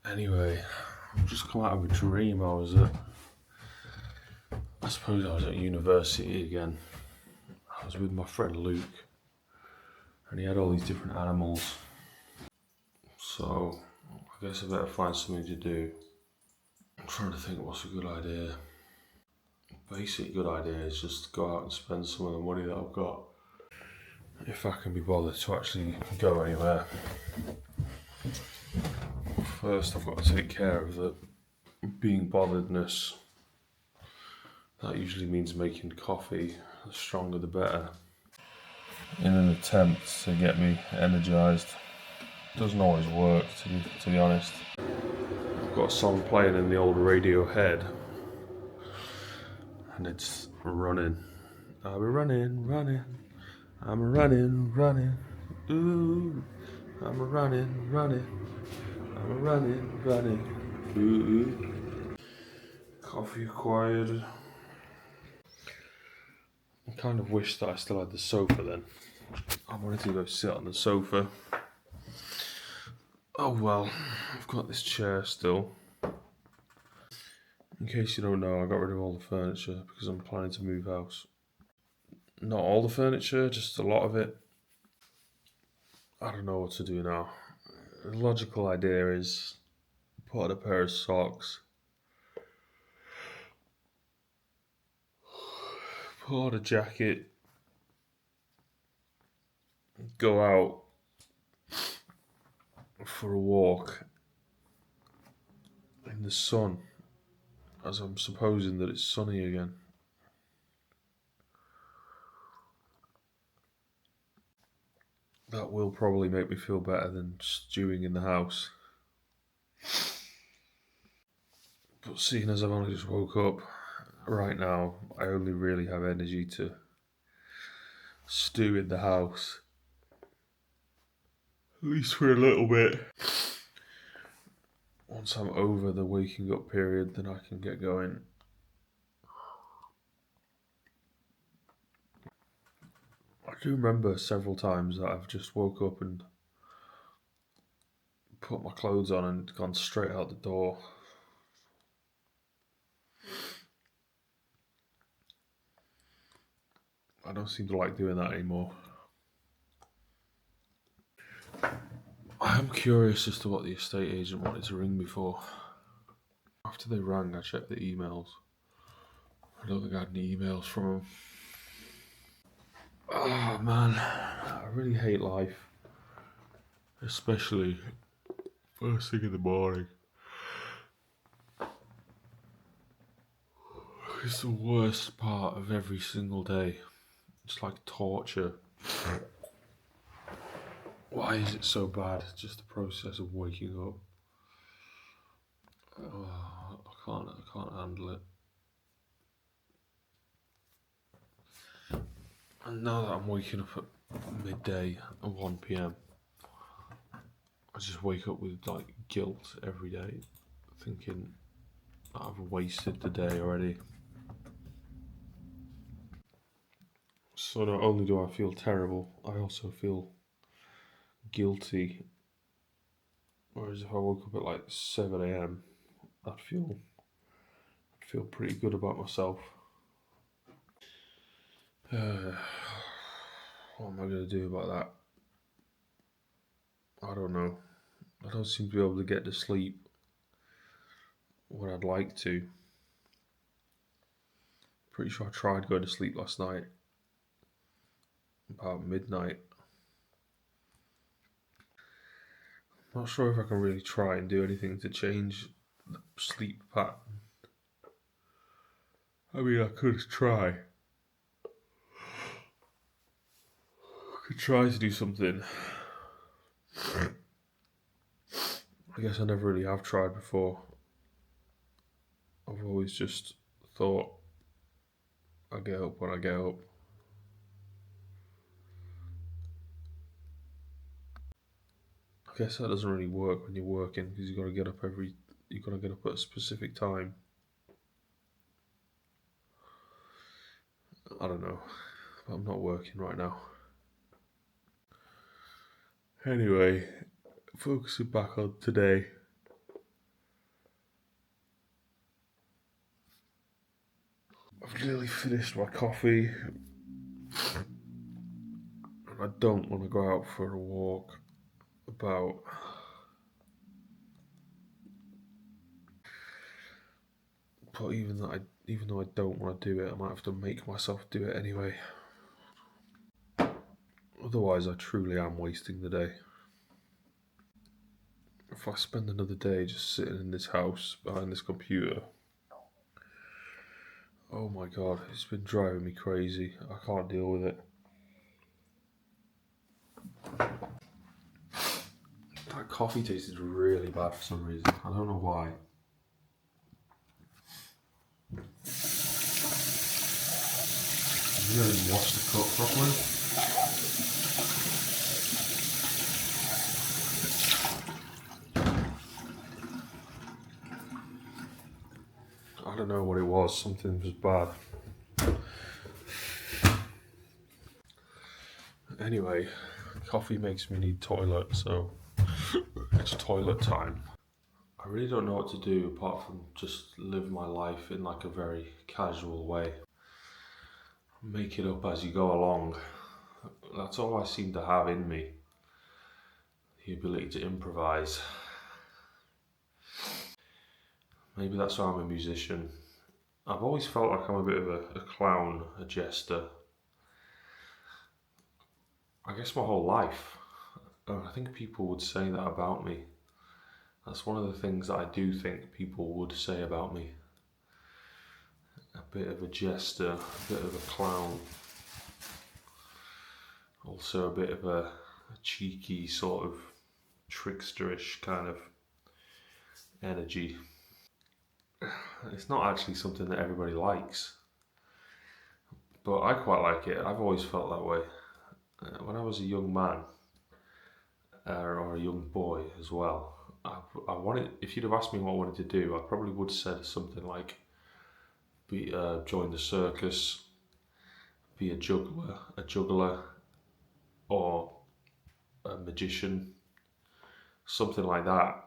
Speaker 1: Anyway, I've just come out of a dream. I suppose I was at university again. I was with my friend Luke, and he had all these different animals. So, I guess I better find something to do. I'm trying to think what's a good idea. Basic good idea is just go out and spend some of the money that I've got. If I can be bothered to actually go anywhere. First, I've got to take care of the being botheredness. That usually means making coffee. The stronger the better. In an attempt to get me energised. Doesn't always work, to be honest. got a song playing in the old Radiohead, and it's running. I'll be running, running. I'm running, running. Ooh, I'm running, running. I'm running, running. Ooh. Coffee acquired. I kind of wish that I still had the sofa then. I wanted to go sit on the sofa. Oh well, I've got this chair still. In case you don't know, I got rid of all the furniture because I'm planning to move house. Not all the furniture, just a lot of it. I don't know what to do now. The logical idea is put on a pair of socks, put on a jacket, go out for a walk in the sun, as I'm supposing that it's sunny again. That will probably make me feel better than stewing in the house. But seeing as I've only just woke up, right now I only really have energy to stew in the house. At least for a little bit. Once I'm over the waking up period, then I can get going. I do remember several times that I've just woke up and put my clothes on and gone straight out the door. I don't seem to like doing that anymore. I'm curious as to what the estate agent wanted to ring me for. After they rang, I checked the emails. I don't think I had any emails from them. Oh man, I really hate life. Especially first thing in the morning. It's the worst part of every single day. It's like torture. Why is it so bad? Just the process of waking up. Oh, I can't handle it. And now that I'm waking up at midday at 1 p.m, I just wake up with like guilt every day, thinking I've wasted the day already. So not only do I feel terrible, I also feel guilty. Whereas if I woke up at like 7 a.m, I'd feel pretty good about myself. What am I going to do about that? I don't know. I don't seem to be able to get to sleep when I'd like to. Pretty sure I tried going to sleep last night about midnight. Not sure if I can really try and do anything to change the sleep pattern. I mean, I could try. I could try to do something. I guess I never really have tried before. I've always just thought I get up when I get up. I guess that doesn't really work when you're working because you got to get up at a specific time. I don't know. But I'm not working right now. Anyway, focusing back on today. I've nearly finished my coffee. And I don't want to go out for a walk about but even though I don't want to do it, I might have to make myself do it anyway. Otherwise I truly am wasting the day. If I spend another day just sitting in this house behind this computer, oh my god, it's been driving me crazy. I can't deal with it. That coffee tasted really bad for some reason. I don't know why. You didn't wash the cup properly. I don't know what it was. Something was bad. Anyway, coffee makes me need toilet, so it's toilet time. I really don't know what to do apart from just live my life in like a very casual way. Make it up as you go along. That's all I seem to have in me. The ability to improvise. Maybe that's why I'm a musician. I've always felt like I'm a bit of a clown, a jester. I guess my whole life. I think people would say that about me. That's one of the things that I do think people would say about me. A bit of a jester, a bit of a clown. Also a bit of a cheeky sort of tricksterish kind of energy. It's not actually something that everybody likes, but I quite like it. I've always felt that way. When I was a young man, or a young boy as well, I wanted, if you'd have asked me what I wanted to do, I probably would have said something like join the circus, be a juggler, or a magician, something like that.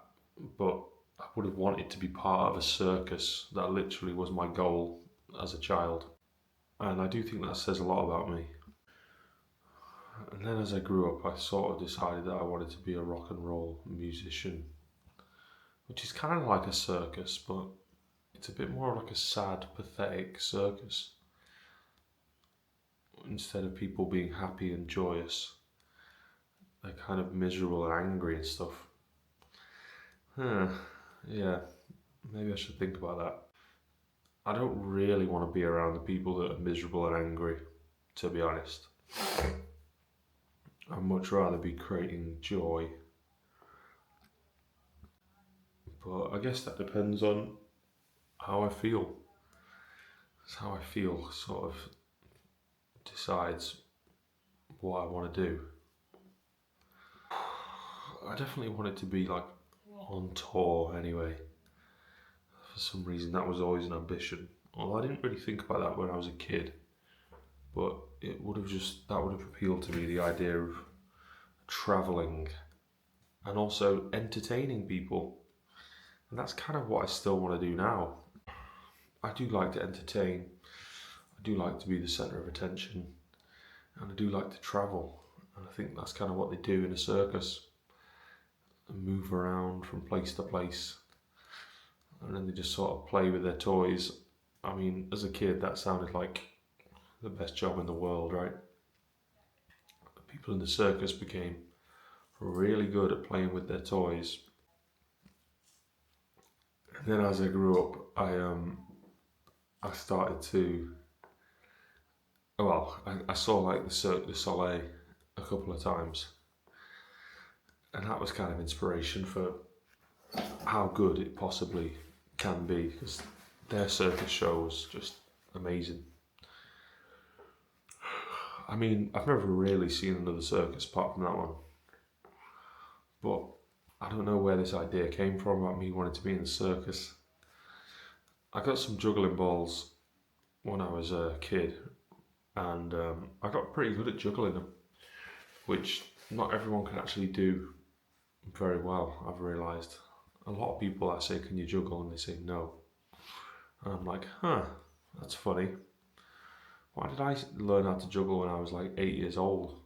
Speaker 1: But I would have wanted to be part of a circus. That literally was my goal as a child. And I do think that says a lot about me. And then as I grew up, I sort of decided that I wanted to be a rock and roll musician, which is kind of like a circus, but it's a bit more like a sad, pathetic circus. Instead of people being happy and joyous, they're kind of miserable and angry and stuff. Yeah, maybe I should think about that. I don't really want to be around the people that are miserable and angry, to be honest. I'd much rather be creating joy. But I guess that depends on how I feel. It's how I feel sort of decides what I want to do. I definitely want it to be like on tour anyway. For some reason that was always an ambition. Although I didn't really think about that when I was a kid. But that would have appealed to me, the idea of travelling and also entertaining people. And that's kind of what I still want to do now. I do like to entertain. I do like to be the centre of attention. And I do like to travel. And I think that's kind of what they do in a circus. And move around from place to place. And then they just sort of play with their toys. I mean, as a kid, that sounded like the best job in the world, right? People in the circus became really good at playing with their toys. And then as I grew up, I started to, I saw like the Cirque du Soleil a couple of times. And that was kind of inspiration for how good it possibly can be, because their circus show was just amazing. I mean, I've never really seen another circus apart from that one. But I don't know where this idea came from about me wanting to be in the circus. I got some juggling balls when I was a kid, and I got pretty good at juggling them, which not everyone can actually do very well, I've realised. A lot of people I say, can you juggle? And they say no. And I'm like, that's funny. Why did I learn how to juggle when I was like 8 years old?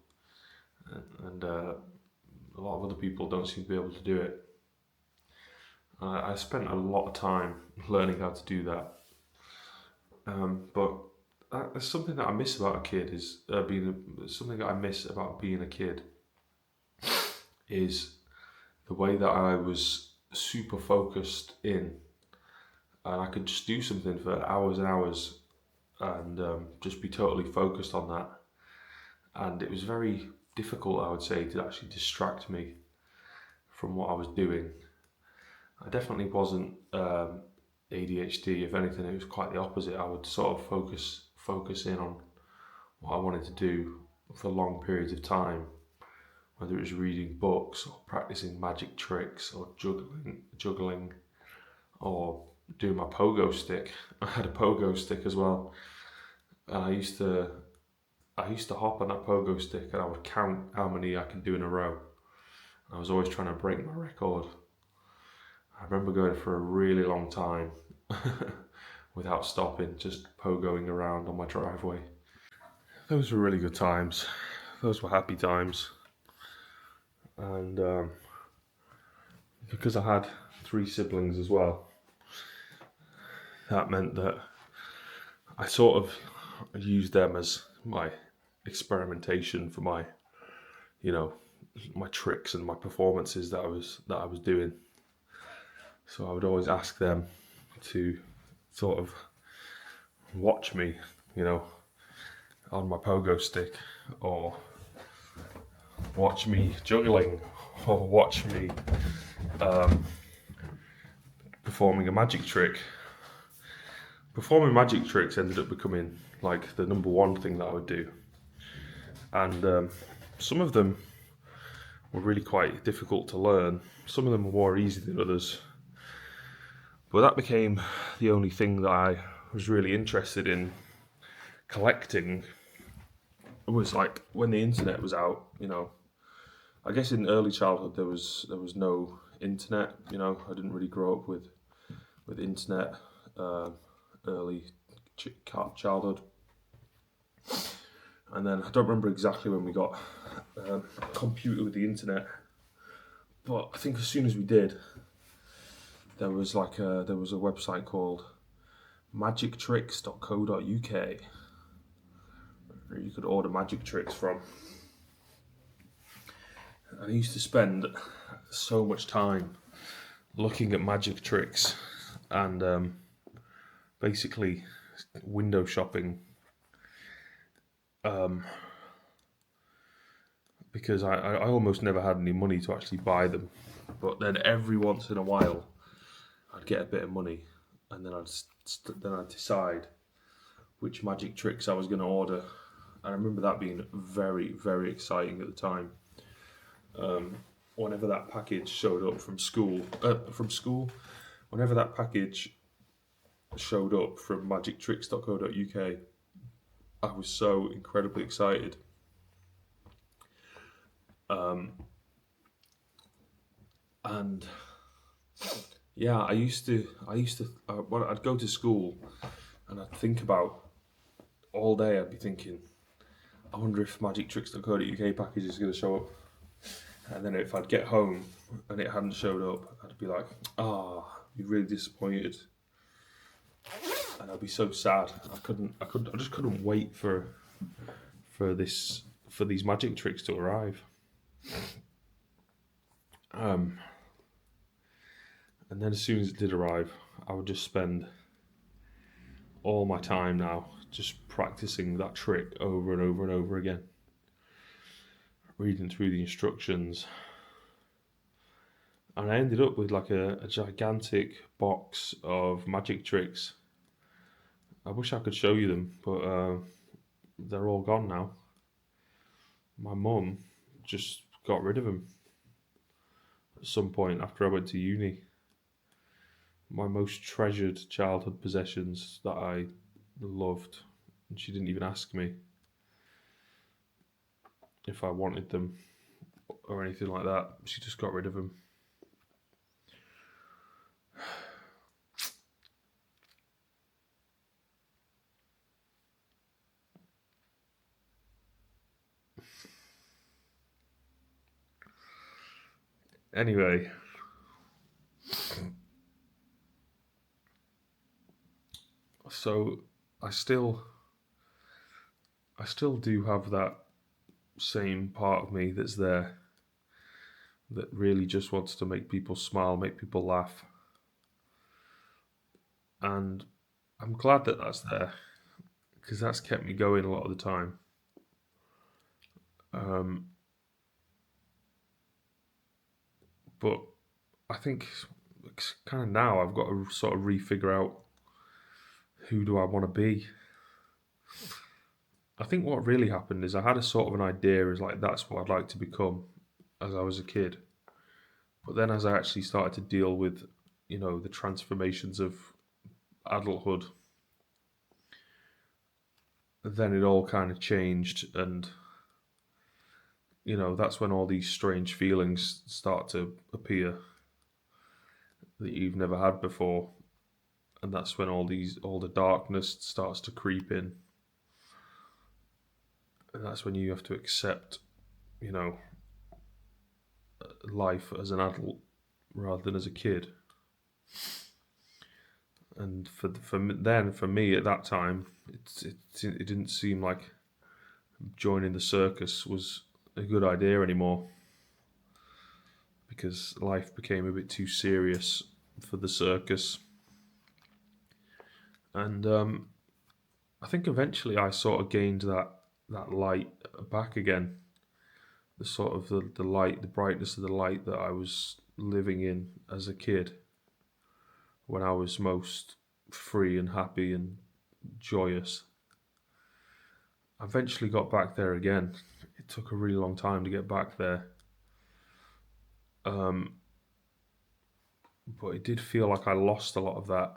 Speaker 1: And a lot of other people don't seem to be able to do it. I spent a lot of time learning how to do that. But there's something that I miss about a kid something that I miss about being a kid is the way that I was super focused in, and I could just do something for hours and hours and just be totally focused on that. And it was very difficult, I would say, to actually distract me from what I was doing. I definitely wasn't ADHD. If anything, it was quite the opposite. I would sort of focus in on what I wanted to do for long periods of time, whether it was reading books or practicing magic tricks or juggling or doing my pogo stick. I had a pogo stick as well, and I used to hop on that pogo stick and I would count how many I could do in a row. I was always trying to break my record. I remember going for a really long time without stopping, just pogoing around on my driveway. Those were really good times. Those were happy times. And because I had 3 siblings as well, that meant that I sort of used them as my experimentation for my, my tricks and my performances that I was doing. So I would always ask them to sort of watch me, on my pogo stick, or watch me juggling, or watch me performing a magic trick. Performing magic tricks ended up becoming like the number one thing that I would do. And some of them were really quite difficult to learn. Some of them were more easy than others. But that became the only thing that I was really interested in collecting. It was like when the internet was out, I guess in early childhood there was no internet. I didn't really grow up with internet early childhood. And then I don't remember exactly when we got a computer with the internet, but I think as soon as we did, there was a website called magictricks.co.uk where you could order magic tricks from. And I used to spend so much time looking at magic tricks and basically window shopping, because I almost never had any money to actually buy them, but then every once in a while I'd get a bit of money, and then I'd decide which magic tricks I was going to order. And I remember that being very, very exciting at the time. Whenever that package showed up from school, whenever that package showed up from magictricks.co.uk, I was so incredibly excited. And yeah, I used to. When I'd go to school, and I'd think about all day. I'd be thinking, I wonder if magictricks.co.uk package is going to show up. And then if I'd get home and it hadn't showed up, I'd be like, I'd be really disappointed, and I'd be so sad. I just couldn't wait for these magic tricks to arrive. And then as soon as it did arrive, I would just spend all my time now just practicing that trick over and over and over again, reading through the instructions. And I ended up with like a gigantic box of magic tricks. I wish I could show you them, but they're all gone now. My mum just got rid of them at some point after I went to uni. My most treasured childhood possessions that I loved, and she didn't even ask me if I wanted them or anything like that. She just got rid of them. Anyway, so I still do have that same part of me that's there, that really just wants to make people smile, make people laugh. And I'm glad that that's there, because that's kept me going a lot of the time. But I think it's kind of now I've got to sort of refigure out who do I want to be. I think what really happened is I had a sort of an idea as like that's what I'd like to become as I was a kid. But then as I actually started to deal with, the transformations of adulthood, then it all kind of changed, and that's when all these strange feelings start to appear that you've never had before, and that's when all the darkness starts to creep in, and that's when you have to accept, you know, life as an adult rather than as a kid. And for me at that time, it didn't seem like joining the circus was a good idea anymore, because life became a bit too serious for the circus. And I think eventually I sort of gained that light back again, the sort of the light, the brightness of the light that I was living in as a kid, when I was most free and happy and joyous. I eventually got back there again. It took a really long time to get back there. Um, but it did feel like I lost a lot of that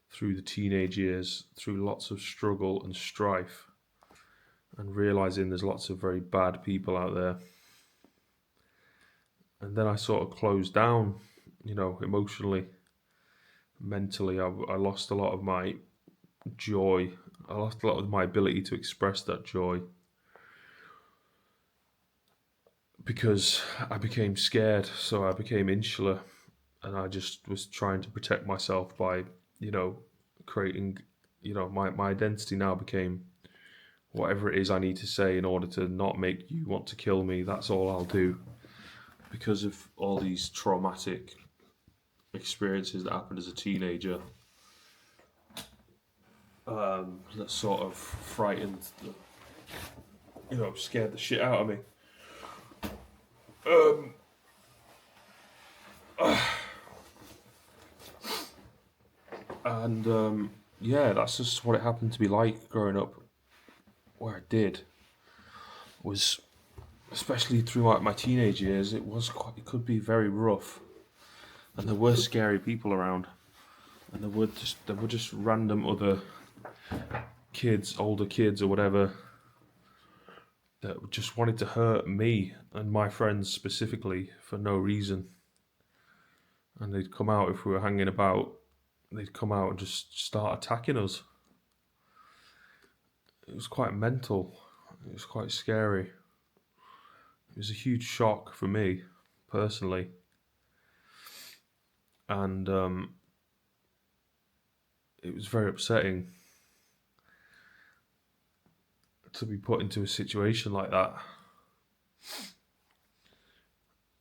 Speaker 1: through the teenage years, through lots of struggle and strife, and realizing there's lots of very bad people out there. And then I sort of closed down, emotionally, mentally. I lost a lot of my joy. I lost a lot of my ability to express that joy because I became scared. So I became insular, and I just was trying to protect myself by, creating, my identity now became whatever it is I need to say in order to not make you want to kill me. That's all I'll do, because of all these traumatic experiences that happened as a teenager. That sort of frightened, scared the shit out of me. And yeah, that's just what it happened to be like growing up where I did. Was, especially throughout my teenage years, it could be very rough, and there were scary people around, and there were just random other kids, older kids or whatever, that just wanted to hurt me and my friends specifically for no reason. And they'd come out if we were hanging about. They'd come out and just start attacking us. It was quite mental. It was quite scary. It was a huge shock for me, personally. And it was very upsetting to be put into a situation like that.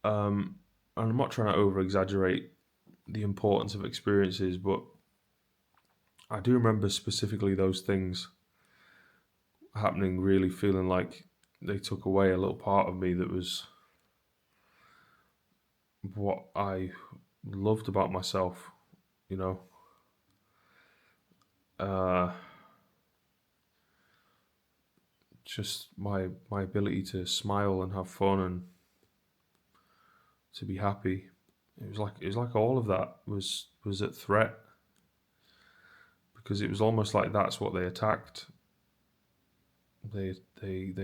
Speaker 1: And I'm not trying to over-exaggerate the importance of experiences, but I do remember specifically those things happening, really feeling like they took away a little part of me that was what I loved about myself, just my ability to smile and have fun and to be happy. It was like all of that was at threat, because it was almost like that's what they attacked. They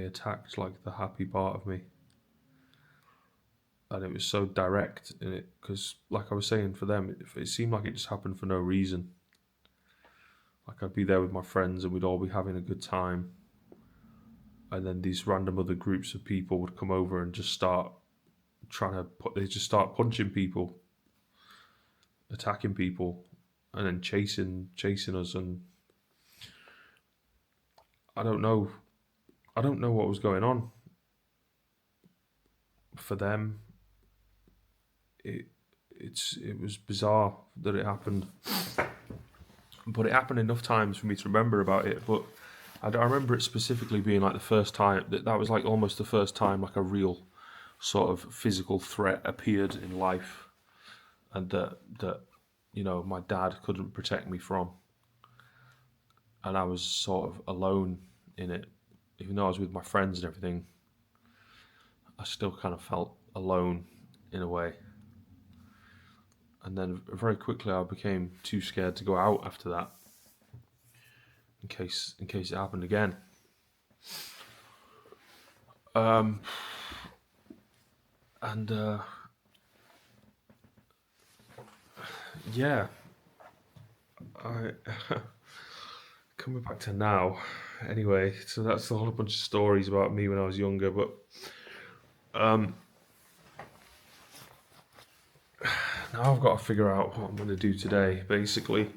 Speaker 1: attacked like the happy part of me, and it was so direct in it, because like I was saying, for them it seemed like it just happened for no reason. Like I'd be there with my friends and we'd all be having a good time, and then these random other groups of people would come over and just start they just start punching people, attacking people, and then chasing us. And I don't know what was going on for them. It was bizarre that it happened, but it happened enough times for me to remember about it. But I remember it specifically being like the first time that was like almost the first time like a real sort of physical threat appeared in life, and that my dad couldn't protect me from, and I was sort of alone in it. Even though I was with my friends and everything, I still kind of felt alone in a way. And then very quickly I became too scared to go out after that, in case it happened again. Yeah, I coming back to now. Anyway, so that's a whole bunch of stories about me when I was younger, but now I've got to figure out what I'm going to do today, basically.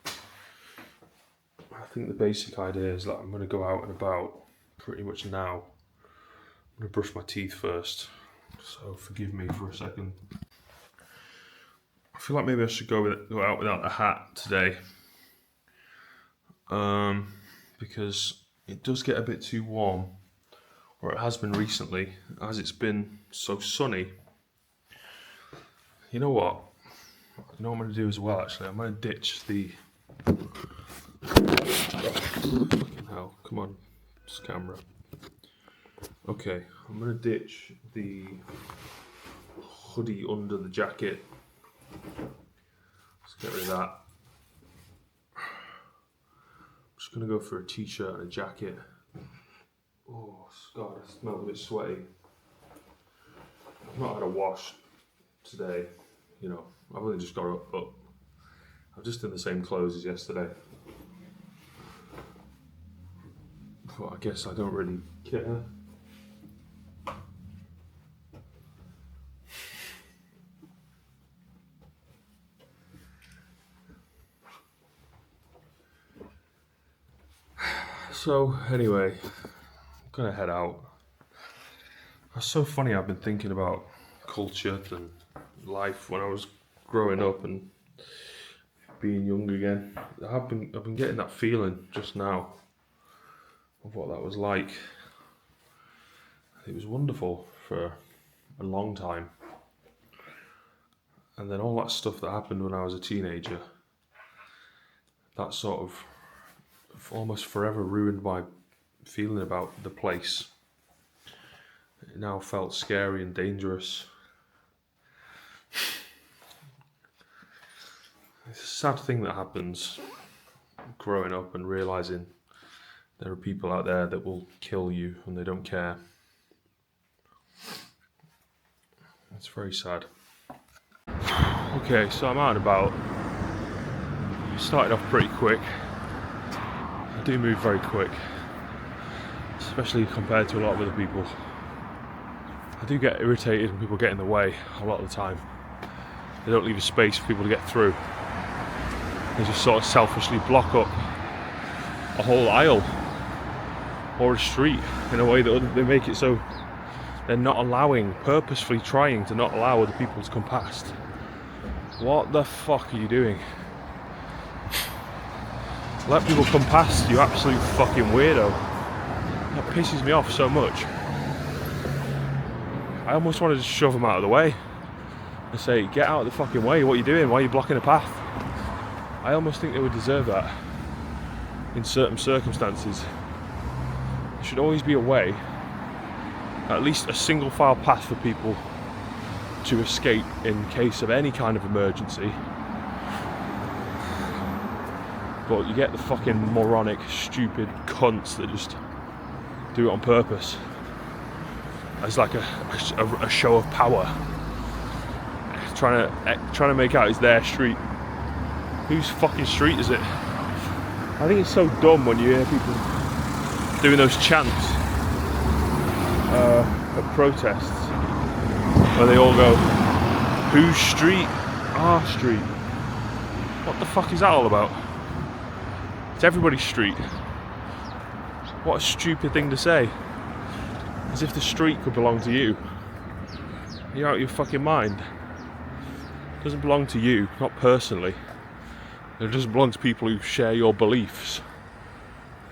Speaker 1: I think the basic idea is that I'm going to go out and about pretty much now. I'm going to brush my teeth first, so forgive me for a second. I feel like maybe I should go out without a hat today, because it does get a bit too warm, or it has been recently, as it's been so sunny. You know what? You know what I'm going to do as well, actually? I'm going to ditch the... Fucking hell, come on, this camera. Okay, I'm going to ditch the hoodie under the jacket. Let's get rid of that. I'm just going to go for a t-shirt and a jacket. Oh, God, I smell a bit sweaty. I've not had a wash today, I've only just got up. I'm just in the same clothes as yesterday. But I guess I don't really care. So, anyway, I'm gonna head out. It's so funny, I've been thinking about culture and life when I was growing up and being young again. I've been getting that feeling just now of what that was like. It was wonderful for a long time. And then all that stuff that happened when I was a teenager, that sort of almost forever ruined my feeling about the place. It now felt scary and dangerous. It's a sad thing that happens growing up and realising there are people out there that will kill you and they don't care. It's very sad. Okay, so I'm out and about. Started off pretty quick. I do move very quick, especially compared to a lot of other people. I do get irritated when people get in the way a lot of the time. They don't leave a space for people to get through. They just sort of selfishly block up a whole aisle or a street in a way that they make it so they're not purposefully trying to not allow other people to come past. What the fuck are you doing? Let people come past, you absolute fucking weirdo. That pisses me off so much. I almost wanted to shove them out of the way and say, get out of the fucking way, what are you doing? Why are you blocking the path? I almost think they would deserve that in certain circumstances. There should always be a way, at least a single file path for people to escape in case of any kind of emergency. But you get the fucking moronic, stupid cunts that just do it on purpose as like a show of power, trying to make out it's their street. Whose fucking street is it? I think it's so dumb when you hear people doing those chants at protests where they all go, whose street? Our street. What the fuck is that all about? It's everybody's street. What a stupid thing to say. As if the street could belong to you. You're out of your fucking mind. It doesn't belong to you, not personally. It doesn't belong to people who share your beliefs.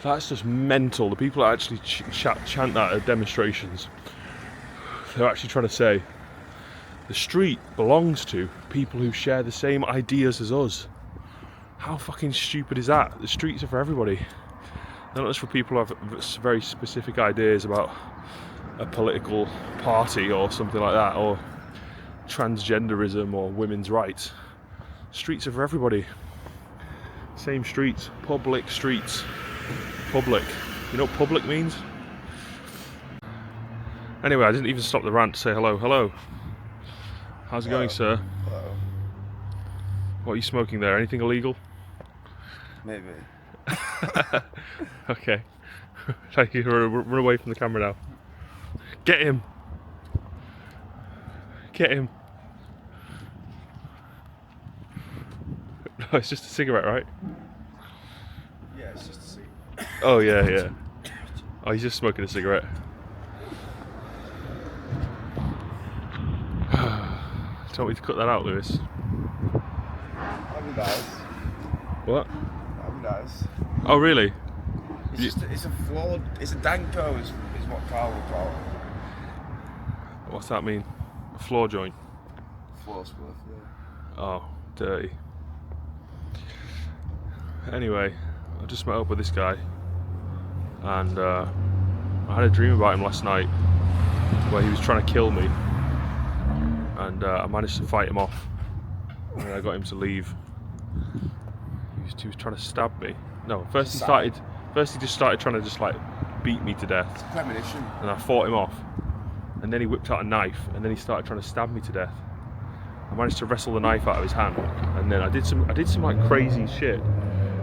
Speaker 1: That's just mental. The people that actually chant that at demonstrations, they're actually trying to say the street belongs to people who share the same ideas as us. How fucking stupid is that? The streets are for everybody. They're not just for people who have very specific ideas about a political party or something like that, or transgenderism or women's rights. Streets are for everybody. Same streets. Public streets. Public. You know what public means? Anyway, I didn't even stop the rant to say hello. Hello. How's it going, sir?
Speaker 3: Hello.
Speaker 1: What are you smoking there? Anything illegal?
Speaker 3: Maybe.
Speaker 1: Okay. Thank you. Run away from the camera now. Get him. Get him. No, it's just a cigarette, right?
Speaker 3: Yeah, it's just a seat.
Speaker 1: Oh, yeah. Oh, he's just smoking a cigarette. Do you want me to cut that out, Lewis?
Speaker 3: That'd be nice.
Speaker 1: What?
Speaker 3: That'd be nice.
Speaker 1: Oh, really?
Speaker 3: It's just, it's a flawed, it's a danko is what Carl would call it.
Speaker 1: What's that mean? A floor joint?
Speaker 3: Floor spliff, yeah.
Speaker 1: Oh, dirty. Anyway, I just met up with this guy, and I had a dream about him last night where he was trying to kill me, and I managed to fight him off, and I got him to leave. He was trying to stab me. No, first he just started trying to just like beat me to death.
Speaker 3: It's a premonition.
Speaker 1: And I fought him off, and then he whipped out a knife, and then he started trying to stab me to death. I managed to wrestle the knife out of his hand, and then I did some like crazy shit.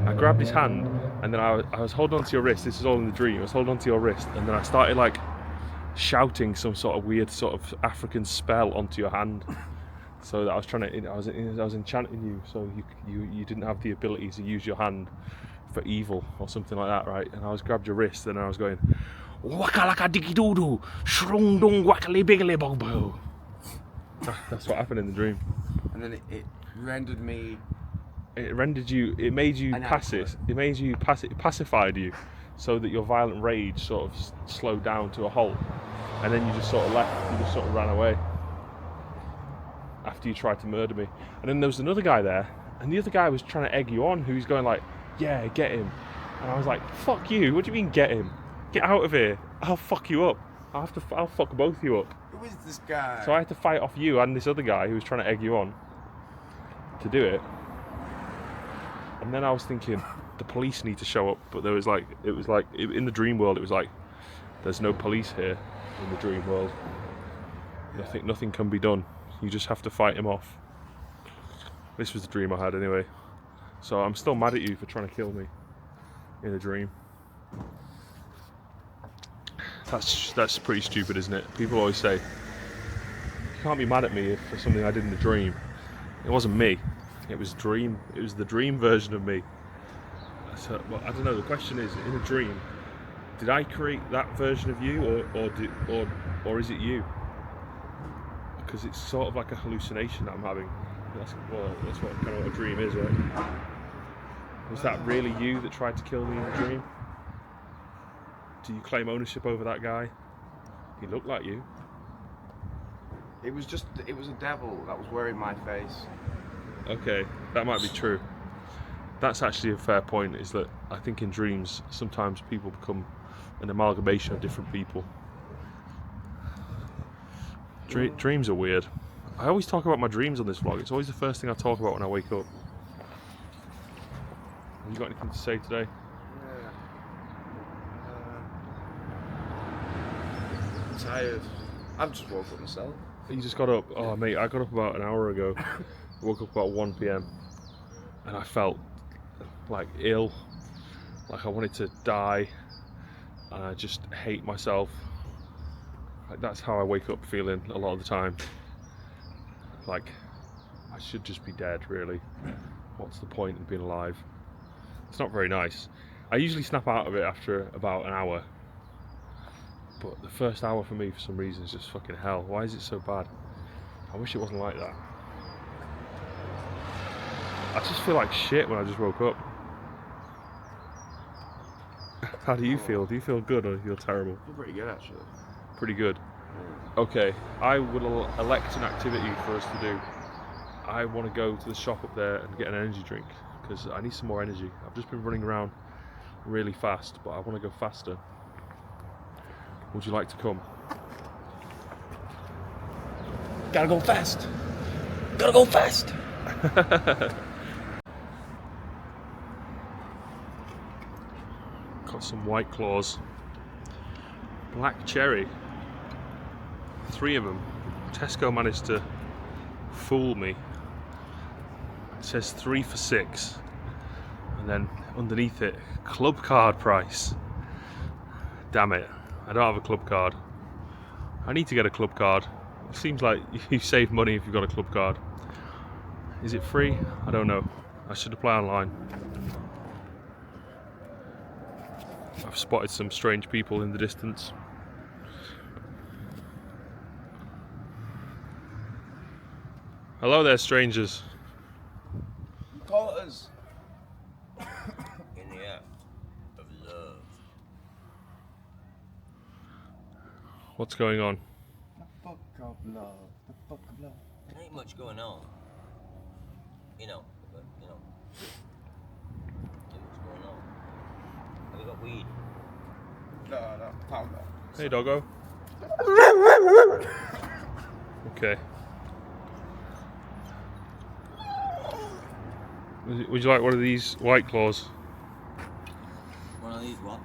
Speaker 1: I grabbed his hand, and then I was holding onto your wrist. This is all in the dream. I was holding onto your wrist, and then I started like shouting some sort of weird sort of African spell onto your hand. So that I was trying to, I was enchanting you, so you didn't have the ability to use your hand for evil or something like that, right? And I was grabbed your wrist, and I was going, "Wakalaka diki doo shrung dung wakali bigly bogbo." That's what happened in the dream.
Speaker 3: And then it rendered me.
Speaker 1: It rendered you. It made you passive. It made you passive. It pacified you, so that your violent rage sort of slowed down to a halt, and then you just sort of left. You just sort of ran away. After you tried to murder me, and then there was another guy there, and the other guy was trying to egg you on. Who's going like, "Yeah, get him," and I was like, "Fuck you! What do you mean get him? Get out of here! I'll fuck you up. I'll fuck both you up."
Speaker 3: Who is this guy?
Speaker 1: So I had to fight off you and this other guy who was trying to egg you on to do it. And then I was thinking, the police need to show up, but it was like in the dream world, it was like, there's no police here in the dream world. Nothing can be done. You just have to fight him off. This was the dream I had anyway. So I'm still mad at you for trying to kill me in a dream. That's pretty stupid, isn't it? People always say, you can't be mad at me for something I did in a dream. It wasn't me. It was dream. It was the dream version of me. So, well, I don't know. The question is, in a dream, did I create that version of you, or is it you? Because it's sort of like a hallucination that I'm having. That's what kind of what a dream is, right? Was that really you that tried to kill me in a dream? Do you claim ownership over that guy? He looked like you.
Speaker 3: It was a devil that was wearing my face.
Speaker 1: Okay, that might be true. That's actually a fair point, is that I think in dreams, sometimes people become an amalgamation of different people. Dreams are weird. I always talk about my dreams on this vlog. It's always the first thing I talk about when I wake up. Have you got anything to say today?
Speaker 3: I'm tired. I've just woke up myself.
Speaker 1: You just got up? Oh mate, I got up about an hour ago. I woke up about 1 PM and I felt like ill, like I wanted to die, and I just hate myself. Like, that's how I wake up feeling a lot of the time. Like I should just be dead, really. What's the point of being alive? It's not very nice. I usually snap out of it after about an hour, but the first hour for me, for some reason, is just fucking hell. Why is it so bad? I wish it wasn't like that. I just feel like shit when I just woke up. How do you feel? Do you feel good or do you feel terrible?
Speaker 3: I feel pretty good, actually.
Speaker 1: Pretty good.
Speaker 3: Yeah.
Speaker 1: Okay, I will elect an activity for us to do. I want to go to the shop up there and get an energy drink because I need some more energy. I've just been running around really fast, but I want to go faster. Would you like to come?
Speaker 3: Gotta go fast. Gotta go fast.
Speaker 1: Got some White Claws. Black cherry. 3 of them. Tesco managed to fool me. It says 3 for $6. And then underneath it, club card price. Damn it. I don't have a club card. I need to get a club card. It seems like you save money if you've got a club card. Is it free? I don't know. I should apply online. I've spotted some strange people in the distance. Hello there, strangers.
Speaker 3: Call us.
Speaker 4: In the act of love.
Speaker 1: What's going on?
Speaker 3: The fuck of love. The fuck of love.
Speaker 4: There ain't much going on. You know, but you know. Ain't much going on. Have you got weed?
Speaker 3: No, pound no.
Speaker 1: Hey, doggo. Okay. Would you like one of these White Claws?
Speaker 4: One of these what?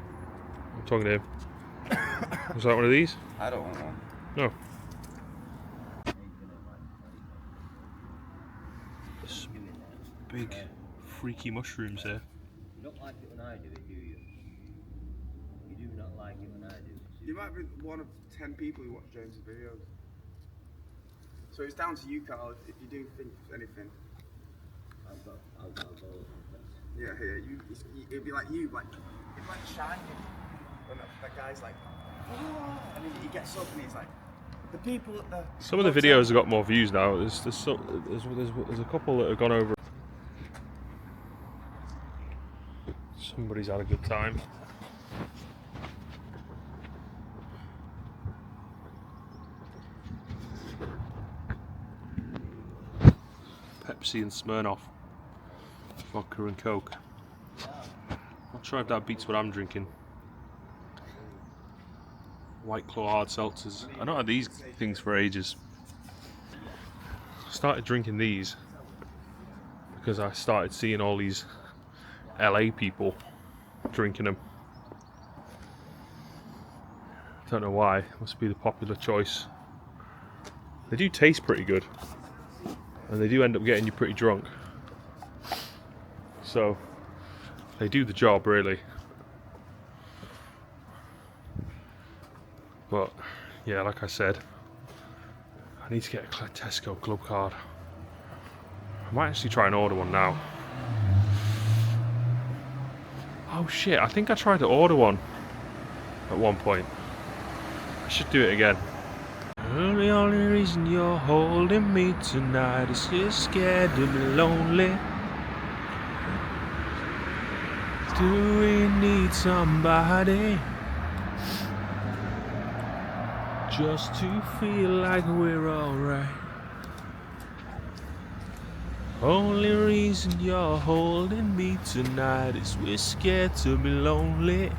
Speaker 1: I'm talking to him. Would you like one of these?
Speaker 3: I don't want one.
Speaker 1: No. There's big, freaky mushrooms here.
Speaker 4: You don't like it when I do it, do you? You do not like it when I do it.
Speaker 3: You might be one of 10 people who watch James's videos. So it's down to you, Carl, if you do think of anything.
Speaker 4: I'll go.
Speaker 3: Yeah, it'd be like you, like, it'd be like shining. When that guy's like, oh, and he gets up and he's like, the people at the...
Speaker 1: Some of the videos have got more views now. There's a couple that have gone over. Somebody's had a good time. Pepsi and Smirnoff. Vodka and Coke. Not sure if that beats what I'm drinking. White Claw hard seltzers. I don't have these things for ages. I started drinking these because I started seeing all these LA people drinking them. Don't know why. Must be the popular choice. They do taste pretty good, and they do end up getting you pretty drunk. So they do the job, really. But yeah, like I said, I need to get a Tesco club card. I might actually try and order one now. Oh shit, I think I tried to order one at one point. I should do it again. The only reason you're holding me tonight is you're scared to be lonely. Do we need somebody just to feel like we're alright? Only reason you're holding me tonight is we're scared to be lonely.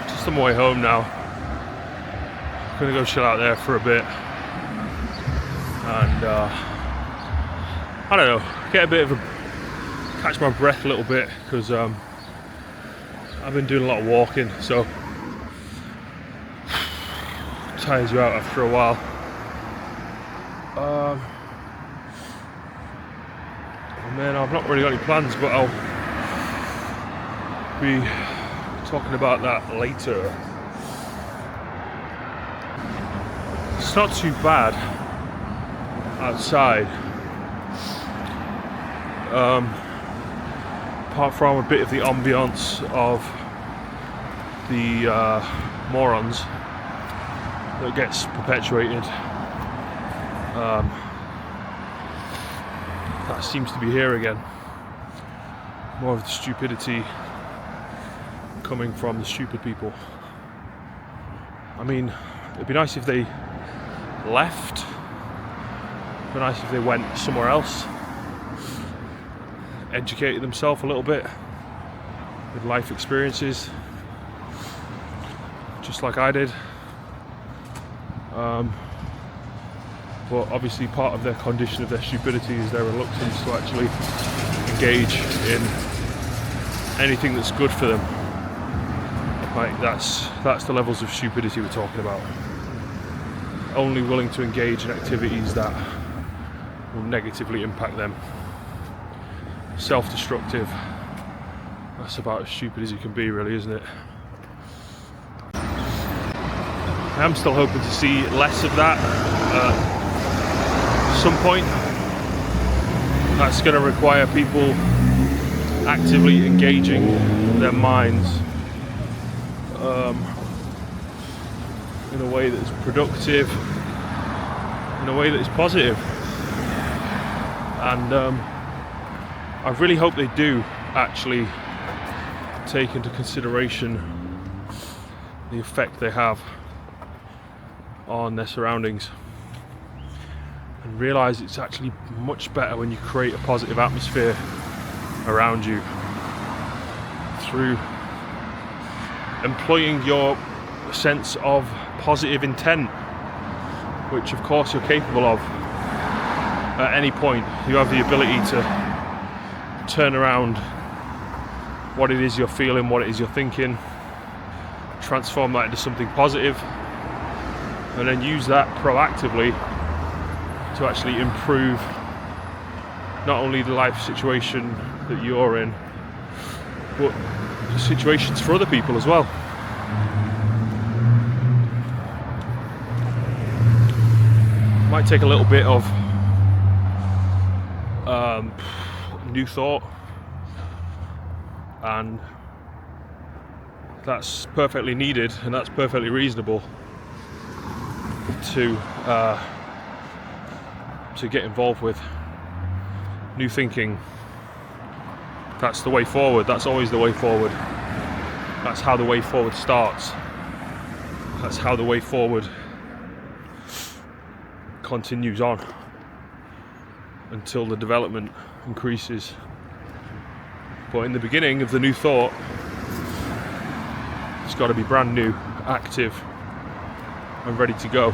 Speaker 1: Just on my way home now. I'm gonna go chill out there for a bit, and I don't know, get a bit of a catch my breath a little bit, because I've been doing a lot of walking, so tires you out after a while. And then I've not really got any plans, but I'll be talking about that later. It's not too bad outside, apart from a bit of the ambience of the morons that gets perpetuated. That seems to be here again. More of the stupidity coming from the stupid people. I mean, it'd be nice if they left. It'd be nice if they went somewhere else, educated themselves a little bit with life experiences, just like I did. But obviously part of their condition of their stupidity is their reluctance to actually engage in anything that's good for them. Like that's the levels of stupidity we're talking about. Only willing to engage in activities that will negatively impact them. Self-destructive. That's about as stupid as you can be, really, isn't it? I am still hoping to see less of that at some point. That's going to require people actively engaging their minds in a way that is productive, in a way that is positive. And I really hope they do actually take into consideration the effect they have on their surroundings, and realise it's actually much better when you create a positive atmosphere around you through employing your sense of positive intent, which of course you're capable of at any point. You have the ability to turn around what it is you're feeling, what it is you're thinking, transform that into something positive, and then use that proactively to actually improve not only the life situation that you're in, but situations for other people as well. Might take a little bit of new thought, and that's perfectly needed, and that's perfectly reasonable to get involved with. New thinking, that's the way forward. That's always the way forward. That's how the way forward starts. That's how the way forward continues on until the development increases. But in the beginning of the new thought, it's got to be brand new, active, and ready to go.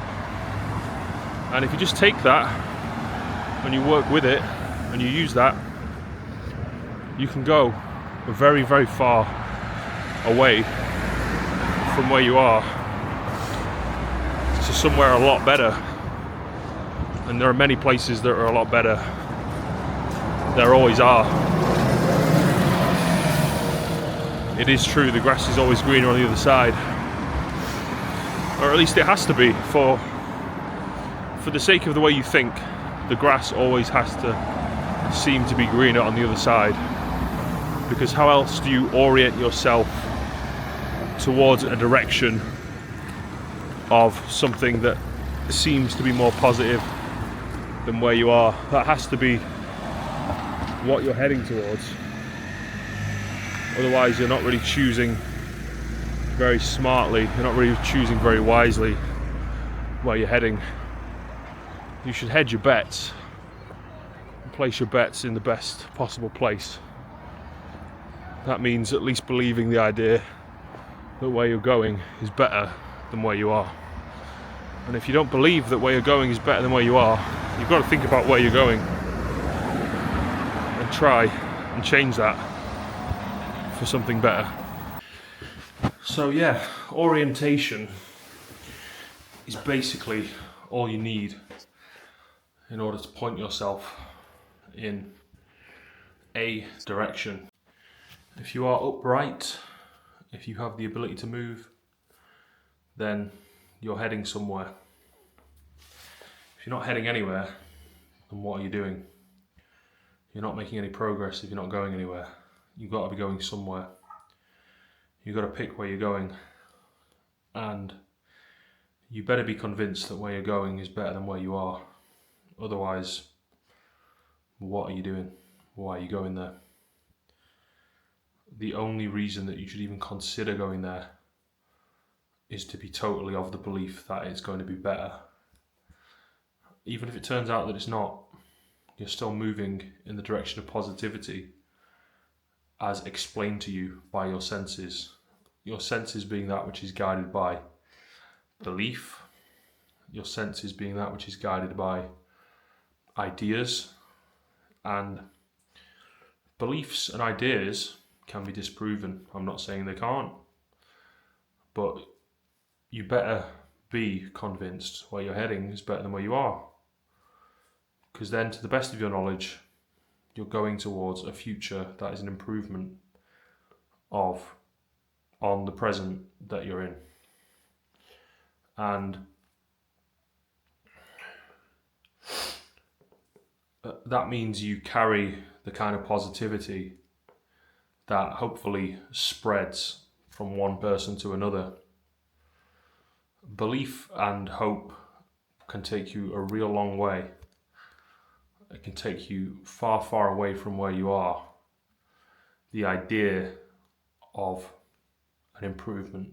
Speaker 1: And if you just take that and you work with it and you use that, you can go very, very far away from where you are to somewhere a lot better. And there are many places that are a lot better. There always are. It is true, the grass is always greener on the other side. Or at least it has to be. For the sake of the way you think, the grass always has to seem to be greener on the other side. Because how else do you orient yourself towards a direction of something that seems to be more positive than where you are? That has to be what you're heading towards. Otherwise you're not really choosing very smartly, you're not really choosing very wisely where you're heading. You should hedge your bets and place your bets in the best possible place. That means at least believing the idea that where you're going is better than where you are. And if you don't believe that where you're going is better than where you are, you've got to think about where you're going and try and change that for something better. So yeah, orientation is basically all you need in order to point yourself in a direction. If you are upright, if you have the ability to move, then you're heading somewhere. If you're not heading anywhere, then what are you doing? You're not making any progress if you're not going anywhere. You've got to be going somewhere. You've got to pick where you're going. And you better be convinced that where you're going is better than where you are. Otherwise, what are you doing? Why are you going there? The only reason that you should even consider going there is to be totally of the belief that it's going to be better. Even if it turns out that it's not, you're still moving in the direction of positivity as explained to you by your senses. Your senses being that which is guided by belief, your senses being that which is guided by ideas, and beliefs and ideas can be disproven. I'm not saying they can't, but you better be convinced where you're heading is better than where you are, because then, to the best of your knowledge, you're going towards a future that is an improvement on the present that you're in. And that means you carry the kind of positivity that hopefully spreads from one person to another. Belief and hope can take you a real long way. It can take you far, far away from where you are. The idea of an improvement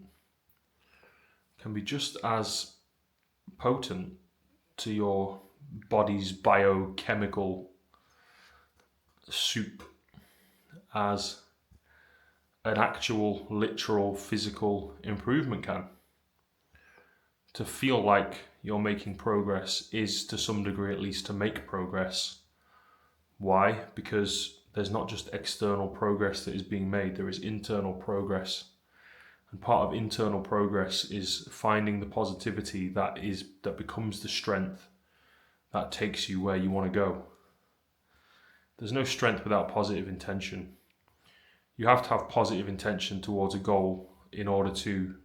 Speaker 1: can be just as potent to your body's biochemical soup as an actual, literal, physical improvement can. To feel like you're making progress is, to some degree at least, to make progress. Why? Because there's not just external progress that is being made, there is internal progress. And part of internal progress is finding the positivity that becomes the strength that takes you where you want to go. There's no strength without positive intention. You have to have positive intention towards a goal in order to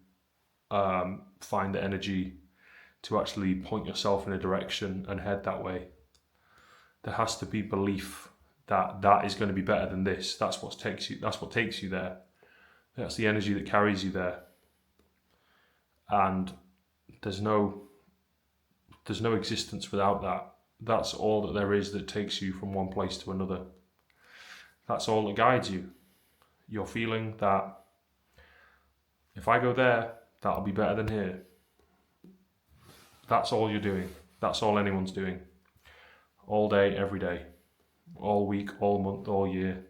Speaker 1: find the energy to actually point yourself in a direction and head that way. There has to be belief that that is going to be better than this. That's what takes you there. That's the energy that carries you there. And there's no existence without that. That's all that there is that takes you from one place to another. That's all that guides you. You're feeling that if I go there, that'll be better than here. That's all you're doing. That's all anyone's doing. All day, every day. All week, all month, all year.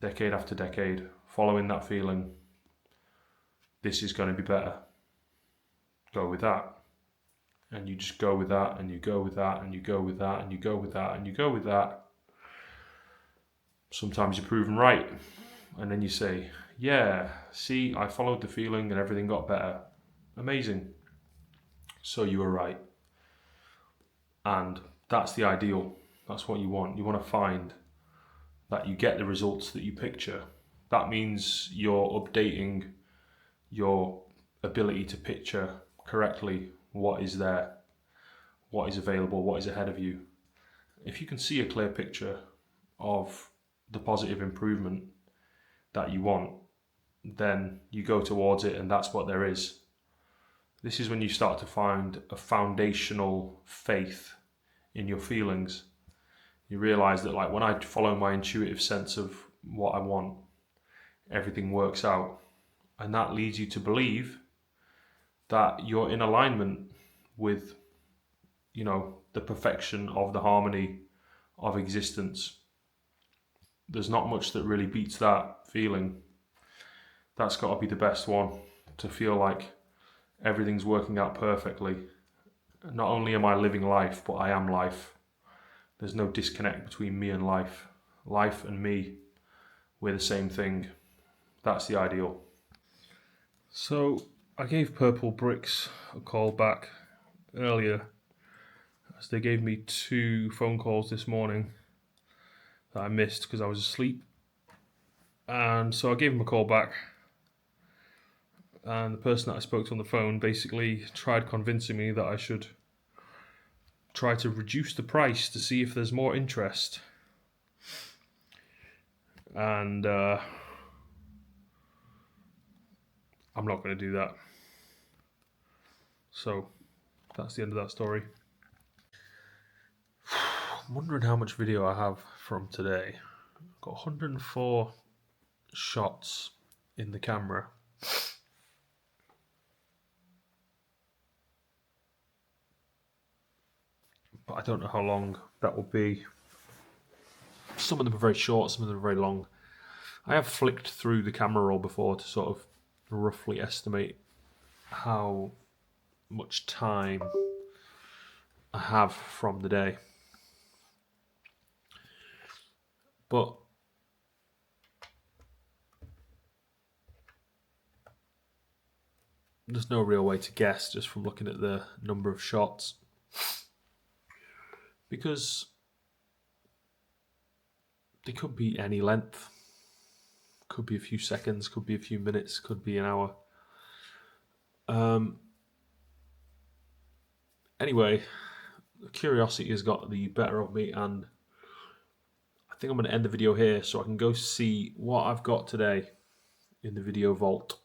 Speaker 1: Decade after decade. Following that feeling. This is going to be better. Go with that. And you just go with that, and you go with that, and you go with that, and you go with that, and you go with that. Sometimes you're proven right. And then you say, yeah, see, I followed the feeling and everything got better. Amazing. So you were right. And that's the ideal. That's what you want. You want to find that you get the results that you picture. That means you're updating your ability to picture correctly what is there, what is available, what is ahead of you. If you can see a clear picture of the positive improvement that you want, then you go towards it, and that's what there is. This is when you start to find a foundational faith in your feelings. You realize that, like, when I follow my intuitive sense of what I want, everything works out. And that leads you to believe that you're in alignment with, the perfection of the harmony of existence. There's not much that really beats that feeling. That's got to be the best one, to feel like everything's working out perfectly. Not only am I living life, but I am life. There's no disconnect between me and life. Life and me, we're the same thing. That's the ideal. So I gave Purple Bricks a call back earlier, as they gave me 2 phone calls this morning that I missed because I was asleep. And so I gave him a call back, and the person that I spoke to on the phone basically tried convincing me that I should try to reduce the price to see if there's more interest. And I'm not going to do that. So that's the end of that story. I'm wondering how much video I have from today. I've got 104 shots in the camera. But I don't know how long that will be. Some of them are very short, some of them are very long. I have flicked through the camera roll before to sort of roughly estimate how much time I have from the day. But there's no real way to guess just from looking at the number of shots. Because they could be any length. Could be a few seconds, could be a few minutes, could be an hour. Anyway, curiosity has got the better of me, and I think I'm going to end the video here so I can go see what I've got today in the video vault.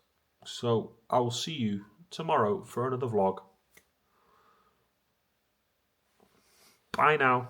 Speaker 1: So I will see you tomorrow for another vlog. Bye now.